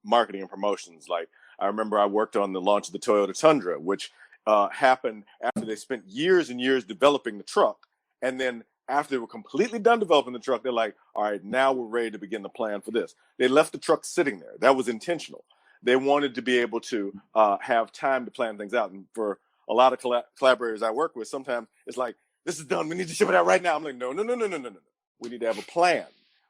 marketing and promotions. Like I remember I worked on the launch of the Toyota Tundra, which happened after they spent years and years developing the truck. And then after they were completely done developing the truck, they're like, all right, now we're ready to begin the plan for this. They left the truck sitting there. That was intentional. They wanted to be able to have time to plan things out. And for a lot of collaborators I work with, sometimes it's like, this is done. We need to ship it out right now. I'm like, no. We need to have a plan.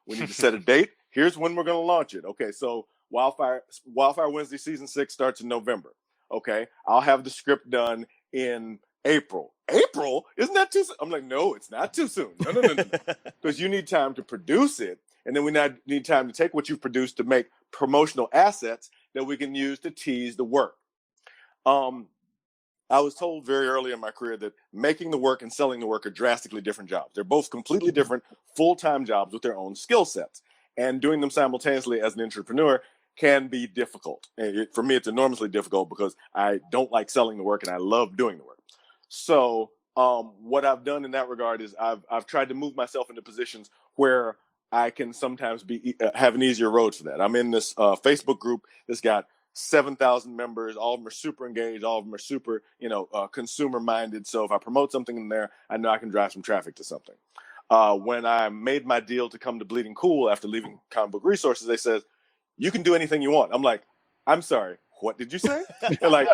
We need to set a date. Here's when we're going to launch it. Okay, so Wildfire Wednesday Season 6 starts in November. Okay, I'll have the script done in April. April? Isn't that too soon? I'm like, no, it's not too soon. No. Because you need time to produce it. And then we need time to take what you've produced to make promotional assets that we can use to tease the work. I was told very early in my career that making the work and selling the work are drastically different jobs. They're both completely different full-time jobs with their own skill sets. And doing them simultaneously as an entrepreneur can be difficult. For me, it's enormously difficult because I don't like selling the work and I love doing the work. So what I've done in that regard is I've tried to move myself into positions where I can sometimes have an easier road for that. I'm in this Facebook group that's got 7,000 members. All of them are super engaged. All of them are super, consumer minded. So if I promote something in there, I know I can drive some traffic to something. When I made my deal to come to Bleeding Cool after leaving Comic Book Resources, they said, you can do anything you want. I'm like, I'm sorry, what did you say? They're like,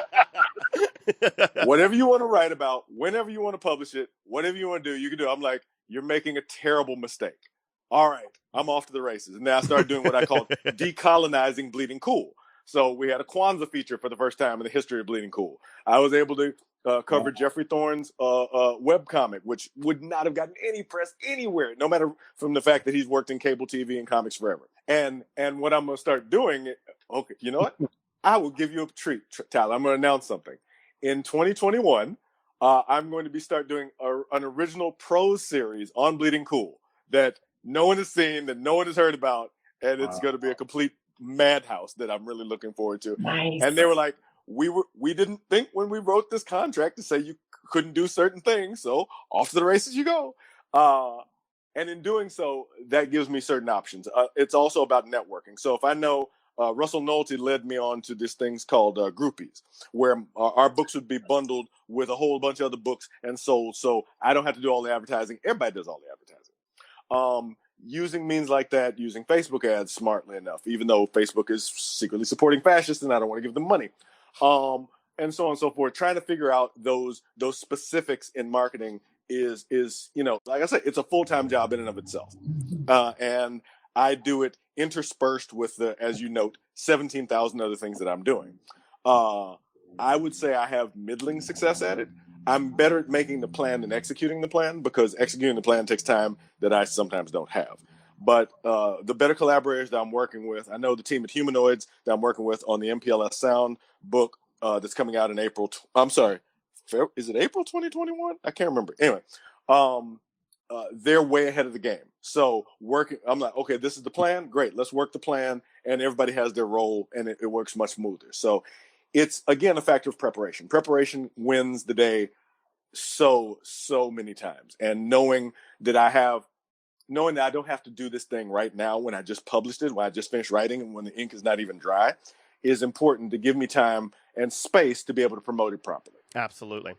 whatever you want to write about, whenever you want to publish it, whatever you want to do, you can do. I'm like, you're making a terrible mistake. All right, I'm off to the races. And then I started doing what I call decolonizing Bleeding Cool. So we had a Kwanzaa feature for the first time in the history of Bleeding Cool. I was able to cover Jeffrey Thorne's webcomic, which would not have gotten any press anywhere, no matter from the fact that he's worked in cable TV and comics forever. And what I'm going to start doing, okay, you know what? I will give you a treat, Tyler. I'm going to announce something. In 2021, I'm going to start doing an original prose series on Bleeding Cool that no one has seen, that no one has heard about, and it's going to be a complete madhouse that I'm really looking forward to. Nice. And they were like, we didn't think when we wrote this contract to say you couldn't do certain things, so off to the races you go. And in doing so, that gives me certain options. It's also about networking. So if I know Russell Nolte led me on to this things called groupies, where our books would be bundled with a whole bunch of other books and sold, so I don't have to do all the advertising. Everybody does all the advertising. Using means like that, using Facebook ads smartly enough, even though Facebook is secretly supporting fascists and I don't want to give them money, and so on and so forth. Trying to figure out those specifics in marketing is like I said, it's a full-time job in and of itself, and I do it interspersed with the, as you note, 17,000 other things that I'm doing. I would say I have middling success at it. I'm better at making the plan than executing the plan, because executing the plan takes time that I sometimes don't have. But the better collaborators that I'm working with, I know the team at Humanoids that I'm working with on the MPLS Sound book that's coming out in April. I'm sorry, is it April 2021? I can't remember. Anyway, they're way ahead of the game. So I'm like, okay, this is the plan. Great, let's work the plan. And everybody has their role, and it works much smoother. So it's, again, a factor of preparation. Preparation wins the day so many times. And knowing that I don't have to do this thing right now when I just published it, when I just finished writing, and when the ink is not even dry, is important to give me time and space to be able to promote it properly. Absolutely.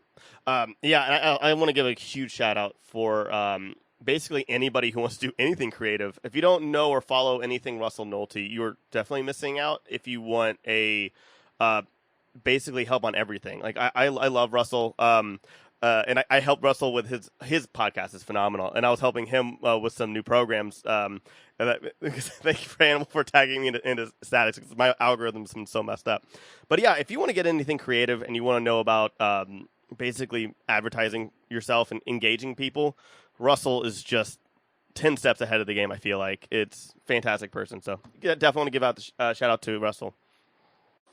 And I want to give a huge shout out for basically anybody who wants to do anything creative. If you don't know or follow anything Russell Nolte, you're definitely missing out if you want a basically help on everything. Like I love Russell. And I helped Russell with his podcast is phenomenal, and I was helping him with some new programs. Thank you, Hannibal, for tagging me into status, because my algorithm's been so messed up. But yeah, if you want to get anything creative and you want to know about basically advertising yourself and engaging people, Russell is just 10 steps ahead of the game. I feel like it's a fantastic person. So yeah, definitely want to give out the shout out to Russell.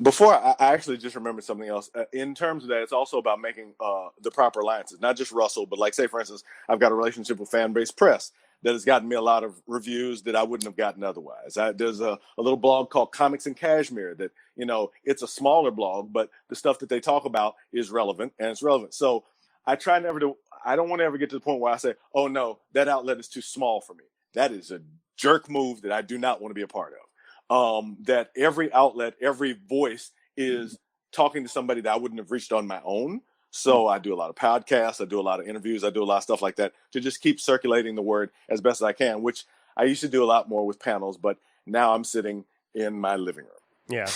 Before, I actually just remembered something else. In terms of that, it's also about making the proper alliances, not just Russell, but like, say, for instance, I've got a relationship with Fanbase Press that has gotten me a lot of reviews that I wouldn't have gotten otherwise. There's a little blog called Comics in Kashmir that, it's a smaller blog, but the stuff that they talk about is relevant, and it's relevant. So I don't want to ever get to the point where I say, oh, no, that outlet is too small for me. That is a jerk move that I do not want to be a part of. That every outlet, every voice is talking to somebody that I wouldn't have reached on my own. So I do a lot of podcasts, I do a lot of interviews, I do a lot of stuff like that to just keep circulating the word as best as I can, which I used to do a lot more with panels, but now I'm sitting in my living room. Yeah.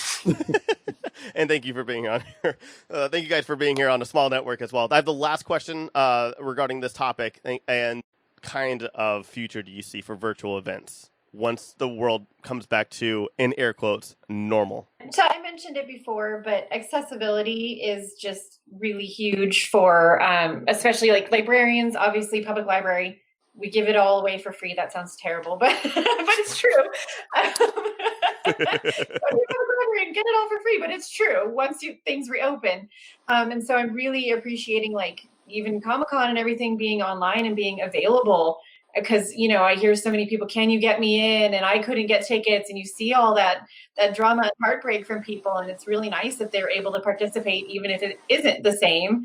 And thank you for being on here. Thank you guys for being here on a small network as well. I have the last question regarding this topic, and kind of future do you see for virtual events once the world comes back to, in air quotes, normal? So I mentioned it before, but accessibility is just really huge for, especially like librarians, obviously public library. We give it all away for free. That sounds terrible, but it's true. Get it all for free, but it's true once things reopen. And so I'm really appreciating like even Comic-Con and everything being online and being available, because I hear so many people, can you get me in? And I couldn't get tickets, and you see all that drama and heartbreak from people, and it's really nice that they're able to participate even if it isn't the same.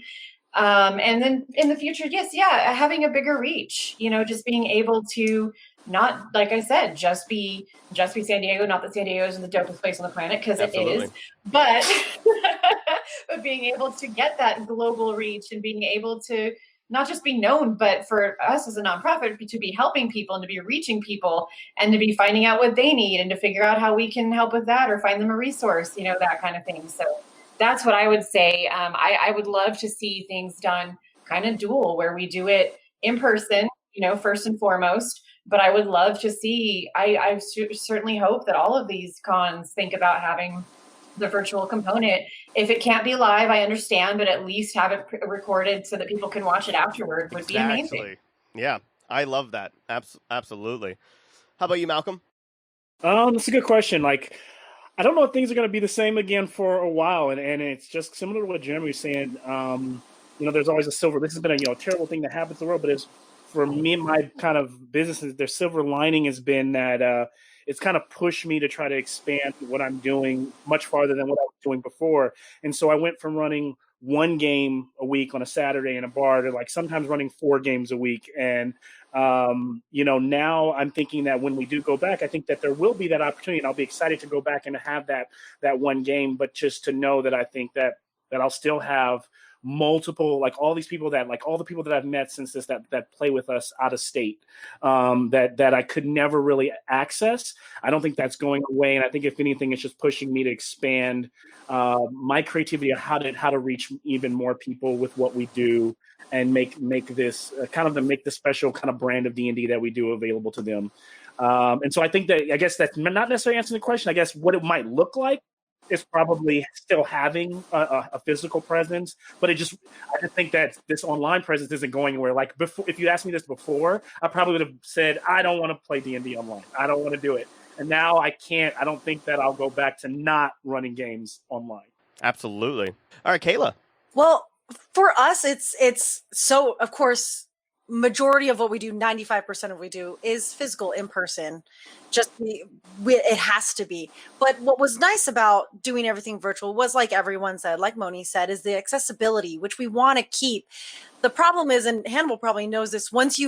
And then in the future, having a bigger reach, just being able to not, like I said, just be San Diego, not that San Diego is the dopest place on the planet, because it is, but but being able to get that global reach and being able to not just be known, but for us as a nonprofit to be helping people and to be reaching people and to be finding out what they need and to figure out how we can help with that or find them a resource, that kind of thing. So that's what I would say. I would love to see things done kind of dual, where we do it in person, first and foremost. But I would love to see, I certainly hope that all of these cons think about having the virtual component. If it can't be live, I understand, but at least have it recorded so that people can watch it afterward would be amazing. Yeah, I love that. Absolutely. How about you, Malcolm? That's a good question. Like, I don't know if things are going to be the same again for a while, and it's just similar to what Jeremy was saying. There's always a silver. This has been a terrible thing that happens in the world, but it's for me and my kind of businesses. Their silver lining has been that it's kind of pushed me to try to expand what I'm doing much farther than what I was doing before. And so I went from running one game a week on a Saturday in a bar to like sometimes running 4 games a week. And now I'm thinking that when we do go back, I think that there will be that opportunity, and I'll be excited to go back and have that one game. But just to know that I think that I'll still have multiple, like all these people that, like all the people that I've met since this, that play with us out of state, that I could never really access. I don't think that's going away. And I think if anything, it's just pushing me to expand my creativity of how to reach even more people with what we do and make this make the special kind of brand of D&D that we do available to them. And so I think that, I guess that's not necessarily answering the question. I guess what it might look like is probably still having a physical presence, but I just think that this online presence isn't going anywhere. Like before, if you asked me this before, I probably would have said, I don't want to play D&D online. I don't want to do it. And now I can't. I don't think that I'll go back to not running games online. Absolutely. All right, Kayla. Well, for us, it's so, of course, majority of what we do, 95% of what we do is physical, in person. It has to be. But what was nice about doing everything virtual was, like everyone said, like Moni said, is the accessibility, which we want to keep. The problem is, and Hannibal probably knows this, once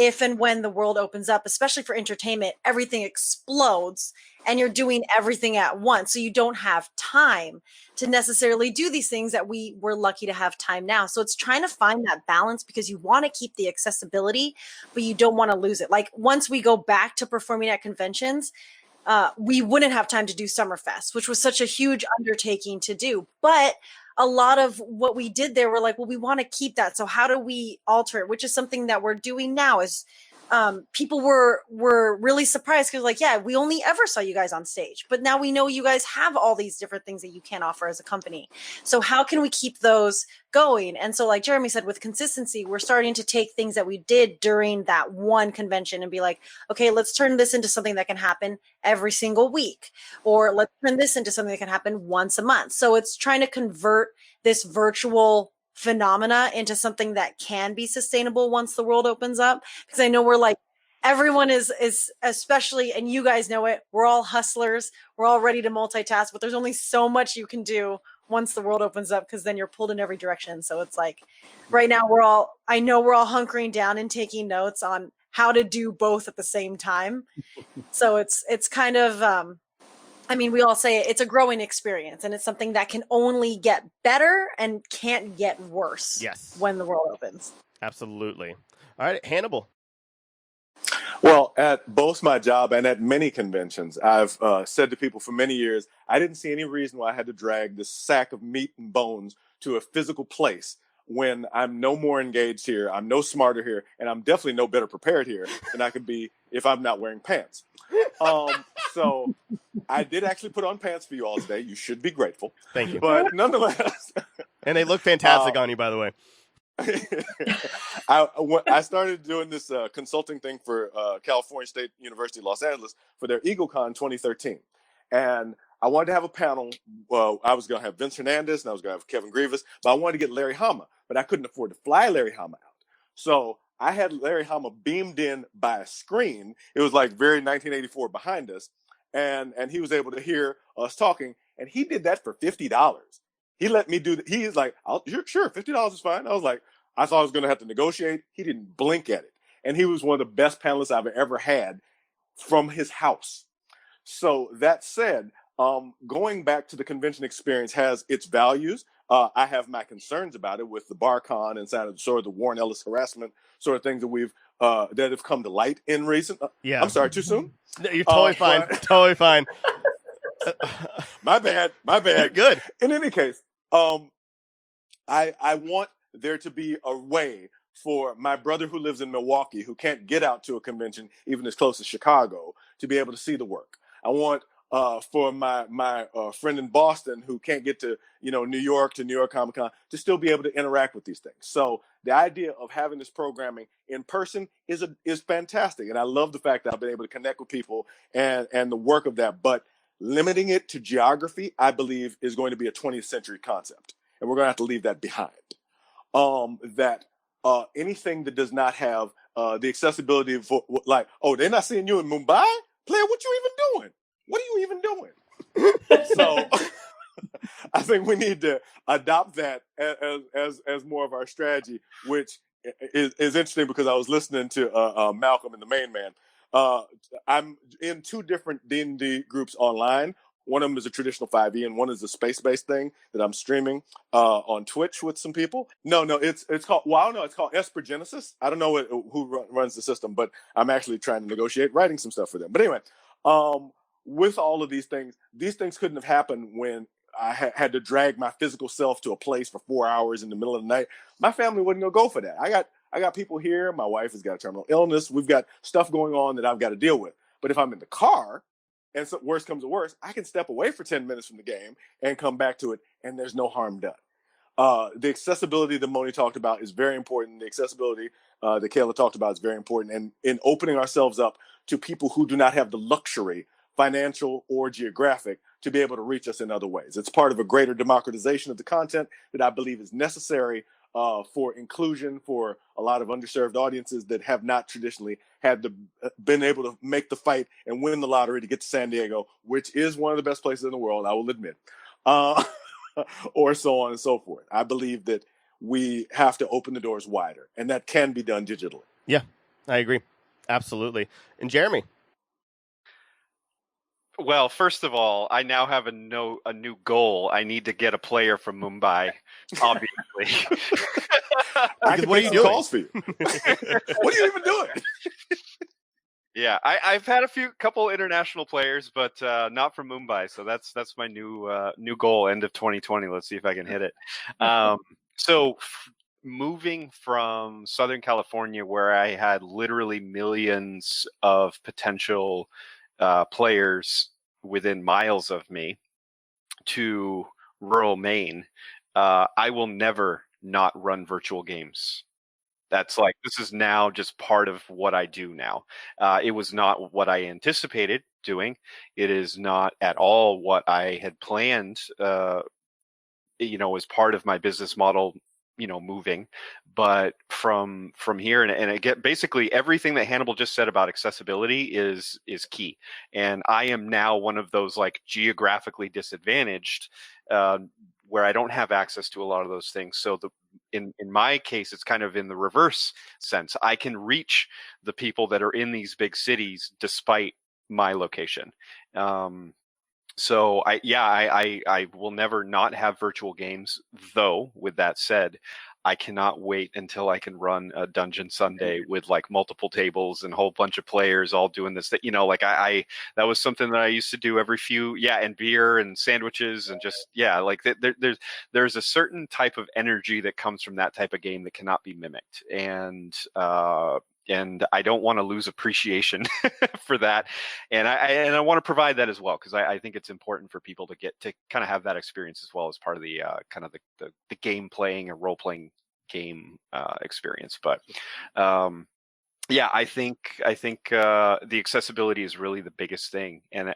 if and when the world opens up, especially for entertainment, everything explodes and you're doing everything at once. So you don't have time to necessarily do these things that we were lucky to have time now. So it's trying to find that balance, because you want to keep the accessibility, but you don't want to lose it. Like once we go back to performing at conventions, we wouldn't have time to do Summerfest, which was such a huge undertaking to do. But a lot of what we did there, we're like, well, we want to keep that. So how do we alter it? Which is something that we're doing now. Is people were really surprised, because like, yeah, we only ever saw you guys on stage, but now we know you guys have all these different things that you can offer as a company. So how can we keep those going? And so like Jeremy said, with consistency, we're starting to take things that we did during that one convention and be like, okay, let's turn this into something that can happen every single week, or let's turn this into something that can happen once a month. So it's trying to convert this virtual phenomena into something that can be sustainable once the world opens up. Because I know we're like, everyone is especially, and you guys know it, we're all hustlers, we're all ready to multitask, but there's only so much you can do once the world opens up, because then you're pulled in every direction. So it's like, right now I know we're all hunkering down and taking notes on how to do both at the same time. So it's kind of I mean, we all say it's a growing experience, and it's something that can only get better and can't get worse. Yes. When the world opens. Absolutely. All right, Hannibal. Well, at both my job and at many conventions, I've said to people for many years, I didn't see any reason why I had to drag this sack of meat and bones to a physical place when I'm no more engaged here, I'm no smarter here, and I'm definitely no better prepared here than I could be if I'm not wearing pants. So I did actually put on pants for you all today. You should be grateful. Thank you. But nonetheless. And they look fantastic on you, by the way. I started doing this consulting thing for California State University, Los Angeles, for their EagleCon 2013. And I wanted to have a panel. Well, I was going to have Vince Hernandez and I was going to have Kevin Grievous, but I wanted to get Larry Hama, but I couldn't afford to fly Larry Hama out. So I had Larry Hama beamed in by a screen. It was like very 1984 behind us. And he was able to hear us talking. And he did that for $50. He let me do that. He's like, you're sure, $50 is fine. I was like, I thought I was going to have to negotiate. He didn't blink at it. And he was one of the best panelists I've ever had from his house. So that said, going back to the convention experience has its values. I have my concerns about it with the BarCon and sort of the Warren Ellis harassment sort of things that we've that have come to light in recent. Yeah, I'm sorry, too soon. No, you're totally fine. Totally fine. My bad. You're good. In any case, I want there to be a way for my brother who lives in Milwaukee, who can't get out to a convention even as close as Chicago, to be able to see the work. I want for my friend in Boston who can't get to New York Comic Con to still be able to interact with these things. So the idea of having this programming in person is fantastic, and I love the fact that I've been able to connect with people and the work of that. But limiting it to geography, I believe, is going to be a 20th century concept, and we're going to have to leave that behind. Anything that does not have the accessibility for, like, oh, they're not seeing you in Mumbai? Player, what you even doing? What are you even doing? So I think we need to adopt that as more of our strategy, which is interesting because I was listening to Malcolm and the Main Man. I'm in two different D&D groups online. One of them is a traditional 5e, and one is a space-based thing that I'm streaming on Twitch with some people. No, it's called. Well, I don't know. It's called Espergenesis. I don't know who runs the system, but I'm actually trying to negotiate writing some stuff for them. But anyway, with all of these things couldn't have happened when I had to drag my physical self to a place for 4 hours in the middle of the night. My family wouldn't go for that. I got people here. My wife has got a terminal illness. We've got stuff going on that I've got to deal with. But if I'm in the car, and so worst comes to worst, I can step away for 10 minutes from the game and come back to it, and there's no harm done. The accessibility that Moni talked about is very important. The accessibility that Kayla talked about is very important. And in opening ourselves up to people who do not have the luxury, financial or geographic, to be able to reach us in other ways. It's part of a greater democratization of the content that I believe is necessary for inclusion for a lot of underserved audiences that have not traditionally been able to make the fight and win the lottery to get to San Diego, which is one of the best places in the world, I will admit, or so on and so forth. I believe that we have to open the doors wider, and that can be done digitally. Yeah, I agree. Absolutely. And Jeremy? Well, first of all, I now have a new goal. I need to get a player from Mumbai, obviously. What are you doing? Calls for you. What are you even doing? Yeah, I've had a couple international players, but not from Mumbai. So that's my new goal. End of 2020. Let's see if I can hit it. Moving from Southern California, where I had literally millions of potential players within miles of me, to rural Maine, I will never not run virtual games. This is now just part of what I do now. It was not what I anticipated doing. It is not at all what I had planned, as part of my business model, moving. But from here, and again, basically everything that Hannibal just said about accessibility is key. And I am now one of those geographically disadvantaged, where I don't have access to a lot of those things. So in my case, it's kind of in the reverse sense. I can reach the people that are in these big cities despite my location. So I will never not have virtual games. Though with that said, I cannot wait until I can run a Dungeon Sunday with like multiple tables and a whole bunch of players all doing this. That like I that was something that I used to do every few and beer and sandwiches and just like there's a certain type of energy that comes from that type of game that cannot be mimicked, and I don't want to lose appreciation for that, and I want to provide that as well, because I think it's important for people to get to kind of have that experience as well as part of the kind of the game playing and role playing game experience. But I think the accessibility is really the biggest thing, and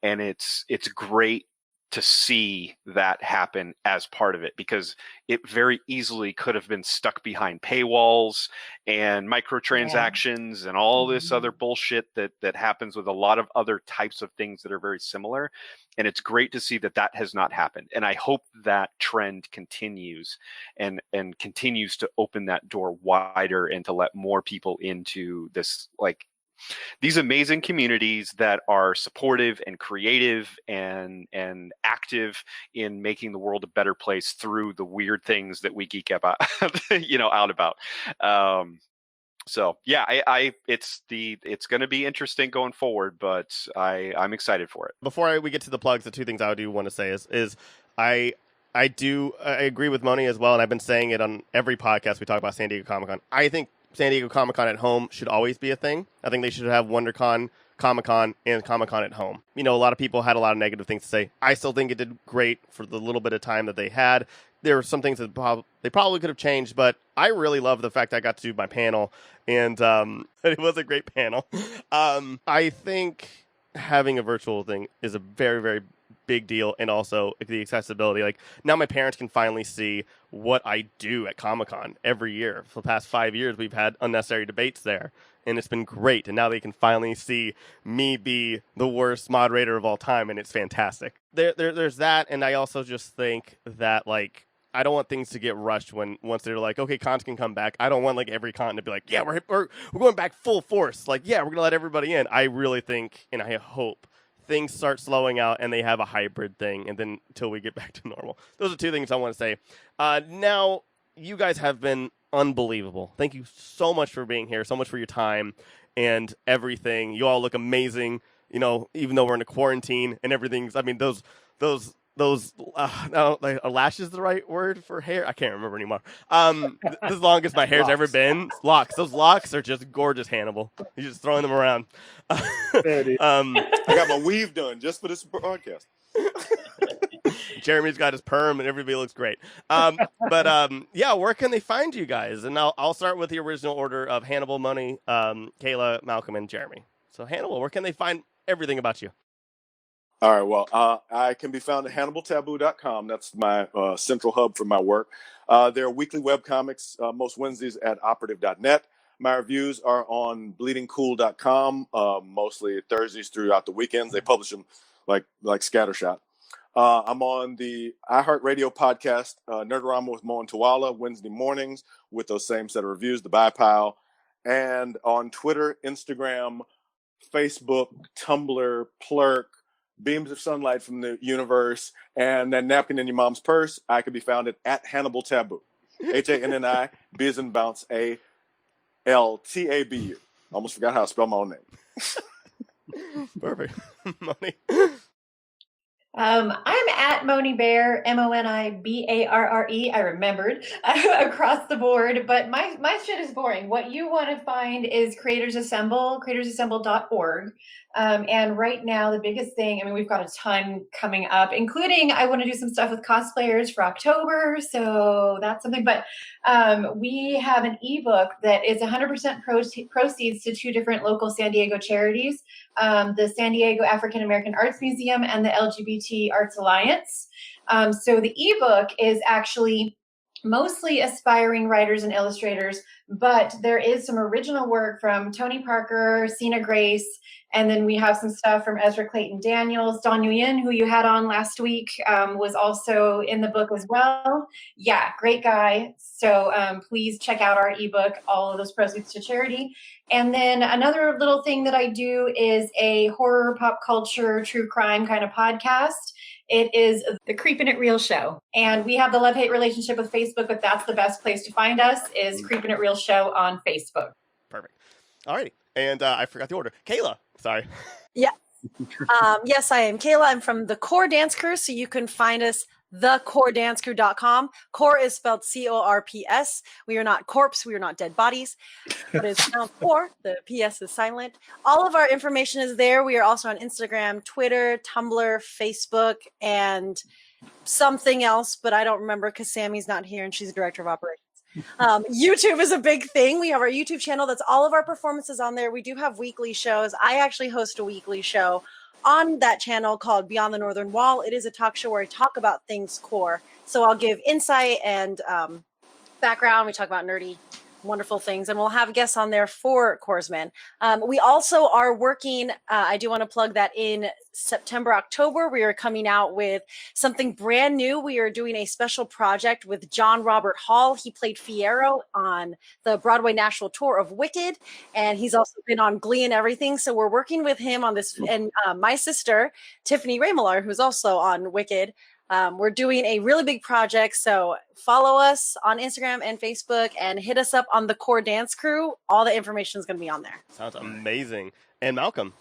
it's great to see that happen as part of it, because it very easily could have been stuck behind paywalls and microtransactions and all this other bullshit that happens with a lot of other types of things that are very similar. And it's great to see that has not happened. And I hope that trend continues and continues to open that door wider and to let more people into this, like, these amazing communities that are supportive and creative and active in making the world a better place through the weird things that we geek about, out about. So it's going to be interesting going forward, but I'm excited for it. Before we get to the plugs, the two things I do want to say is I agree with Moni as well, and I've been saying it on every podcast we talk about San Diego Comic-Con. I think San Diego Comic-Con at home should always be a thing. I think they should have WonderCon, Comic-Con, and Comic-Con at home. A lot of people had a lot of negative things to say. I still think it did great for the little bit of time that they had. There were some things that they probably could have changed, but I really love the fact I got to do my panel, and it was a great panel. I think having a virtual thing is a very, very big deal, and also the accessibility. Like, now my parents can finally see what I do at Comic-Con every year. For the past 5 years, we've had unnecessary debates there, and it's been great. And now they can finally see me be the worst moderator of all time, and it's fantastic. There's that, and I also just think that, like, I don't want things to get rushed once they're like, okay, cons can come back. I don't want, like, every con to be like, yeah, we're going back full force. Like, yeah, we're going to let everybody in. I really think, and I hope, things start slowing out and they have a hybrid thing, and then until we get back to normal. Those are two things I want to say. Now, you guys have been unbelievable. Thank you so much for being here, so much for your time and everything. You all look amazing, even though we're in a quarantine and everything's, I mean, those lash is the right word for hair? I can't remember anymore. As long as my hair's ever been. Locks. Those locks are just gorgeous, Hannibal. You're just throwing them around. I got my weave done just for this broadcast. Jeremy's got his perm and everybody looks great. Where can they find you guys? And I'll start with the original order of Hannibal, Moni, Kayla, Malcolm, and Jeremy. So Hannibal, where can they find everything about you? All right, well, I can be found at HannibalTabu.com. That's my central hub for my work. There are weekly webcomics, most Wednesdays at operative.net. My reviews are on bleedingcool.com, mostly Thursdays throughout the weekends. They publish them like scattershot. I'm on the iHeartRadio podcast, Nerdorama with Mo and Tawala, Wednesday mornings with those same set of reviews, the Buy Pile. And on Twitter, Instagram, Facebook, Tumblr, Plurk, Beams of Sunlight from the Universe, and that napkin in your mom's purse, I can be found at Hannibal Tabu. HANNI, B as in bounce, ALTABU. Almost forgot how to spell my own name. Perfect. Moni. I'm at Moni Barrette, MoniBarre. I remembered across the board, but my shit is boring. What you want to find is Creators Assemble, creatorsassemble.org. And right now, the biggest thing, I mean, we've got a ton coming up, including I want to do some stuff with cosplayers for October. So that's something. But we have an ebook that is 100% proceeds to two different local San Diego charities, the San Diego African American Arts Museum and the LGBT Arts Alliance. So the ebook is actually mostly aspiring writers and illustrators but there is some original work from Tony Parker, Sina Grace, and then we have some stuff from Ezra Clayton Daniels. Don Nguyen, who you had on last week, was also in the book as well. Yeah, great guy. So please check out our ebook, all of those proceeds to charity. And then another little thing that I do is a horror, pop culture, true crime kind of podcast. It is the Creepin' It Real Show. And we have the love-hate relationship with Facebook, but that's the best place to find us is Creepin' It Real Show on Facebook. Perfect. All righty. And I forgot the order. Kayla, sorry. Yeah. Yes, I am Kayla. I'm from the Core Dance Crew, so you can find us thecoredancecrew.com. Core is spelled CORPS. We are not corpse. We are not dead bodies. But it's spelled core. The PS is silent. All of our information is there. We are also on Instagram, Twitter, Tumblr, Facebook, and something else, but I don't remember because Sammy's not here and she's the director of operations. YouTube is a big thing. We have our YouTube channel. That's all of our performances on there. We do have weekly shows. I actually host a weekly show on that channel called Beyond the Northern Wall. It is a talk show where I talk about things core. So I'll give insight and background. We talk about nerdy, wonderful things, and we'll have guests on there for Coresmen. We also are working, I do want to plug that in September, October, we are coming out with something brand new. We are doing a special project with John Robert Hall. He played Fiyero on the Broadway National Tour of Wicked, and he's also been on Glee and everything. So we're working with him on this, and my sister, Tiffany Raymuller, who's also on Wicked. We're doing a really big project, so follow us on Instagram and Facebook and hit us up on the Core Dance Crew. All the information is going to be on there. Sounds amazing. And Malcolm.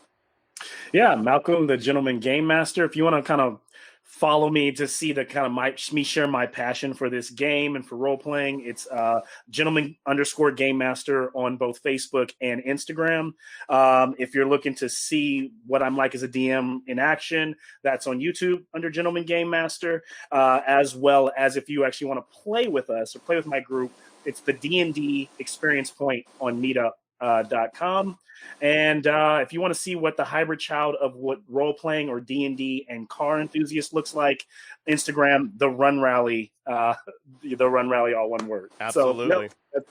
Yeah, Malcolm, the Gentleman Gamemaster. If you want to kind of follow me to see the kind of me share my passion for this game and for role playing, it's Gentleman_Gamemaster on both Facebook and Instagram. If you're looking to see what I'm like as a DM in action, that's on YouTube under Gentleman Gamemaster, as well as if you actually want to play with us or play with my group, it's the D&D Experience Point on meetup.com. And if you want to see what the hybrid child of what role playing or D&D and car enthusiast looks like, Instagram, the Run Rally, all one word. Absolutely. So,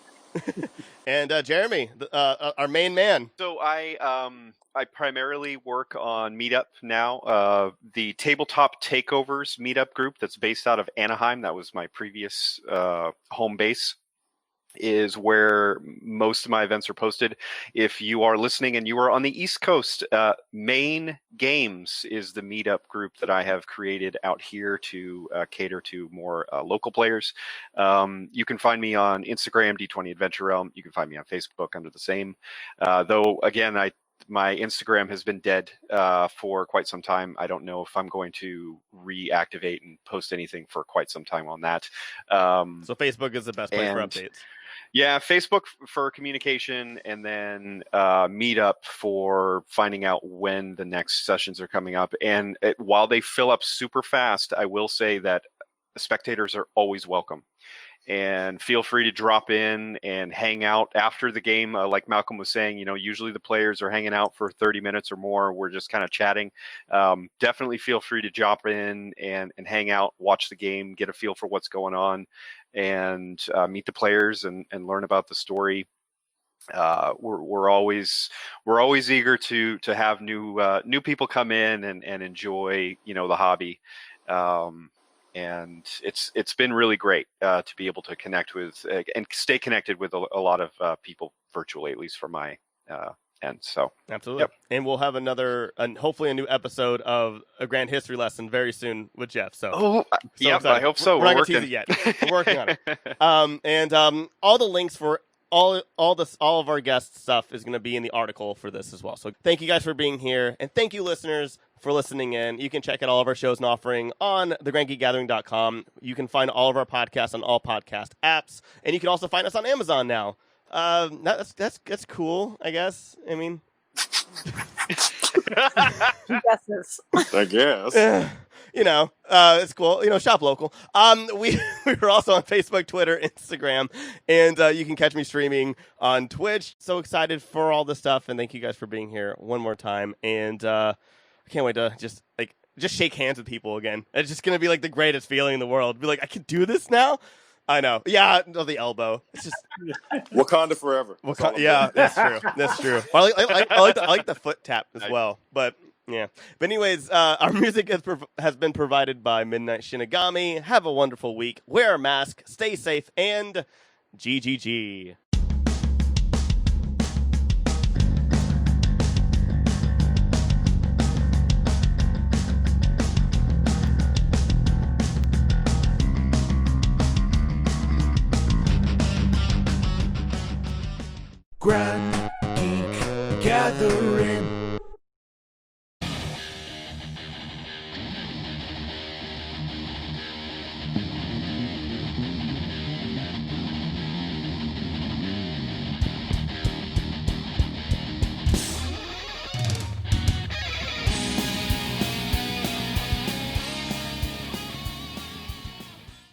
yep. And Jeremy, our main man. So I primarily work on Meetup now, the Tabletop Takeovers Meetup group that's based out of Anaheim. That was my previous home base. Is where most of my events are posted. If you are listening and you are on the East Coast, Main Games is the meetup group that I have created out here to cater to more local players. You can find me on Instagram, D20 Adventure Realm. You can find me on Facebook under the same. Though, again, my Instagram has been dead for quite some time. I don't know if I'm going to reactivate and post anything for quite some time on that. So Facebook is the best place for updates. Yeah, Facebook for communication, and then Meetup for finding out when the next sessions are coming up. And while they fill up super fast, I will say that spectators are always welcome. And feel free to drop in and hang out after the game. Like Malcolm was saying, usually the players are hanging out for 30 minutes or more. We're just kind of chatting. Definitely feel free to drop in and hang out, watch the game, get a feel for what's going on, and meet the players and learn about the story. We're always eager to have new people come in and enjoy the hobby. And it's been really great to be able to connect with and stay connected with a lot of people virtually, at least from my end. So absolutely, yep. And we'll have hopefully a new episode of a Grand History lesson very soon with Jeff. So yep, I hope so. We're not gonna tease it yet. We're working on it. And all the links for all of our guest stuff is going to be in the article for this as well. So thank you guys for being here, and thank you listeners for listening in. You can check out all of our shows and offering on thegrandgeekgathering.com. You can find all of our podcasts on all podcast apps, and you can also find us on Amazon now. That's cool, I guess. I mean, Guesses. I guess. It's cool. Shop local. We were also on Facebook, Twitter, Instagram, and you can catch me streaming on Twitch. So excited for all this stuff, and thank you guys for being here one more time. And I can't wait to just shake hands with people again. It's just gonna be like the greatest feeling in the world. Be like, I can do this now. I know. Yeah, no, the elbow. It's just Wakanda forever. That's all I'm yeah, saying. that's true. That's true. I like the foot tap as well. But yeah. But anyways, our music has been provided by Midnight Shinigami. Have a wonderful week. Wear a mask. Stay safe. And GGG. Grand Geek Gathering.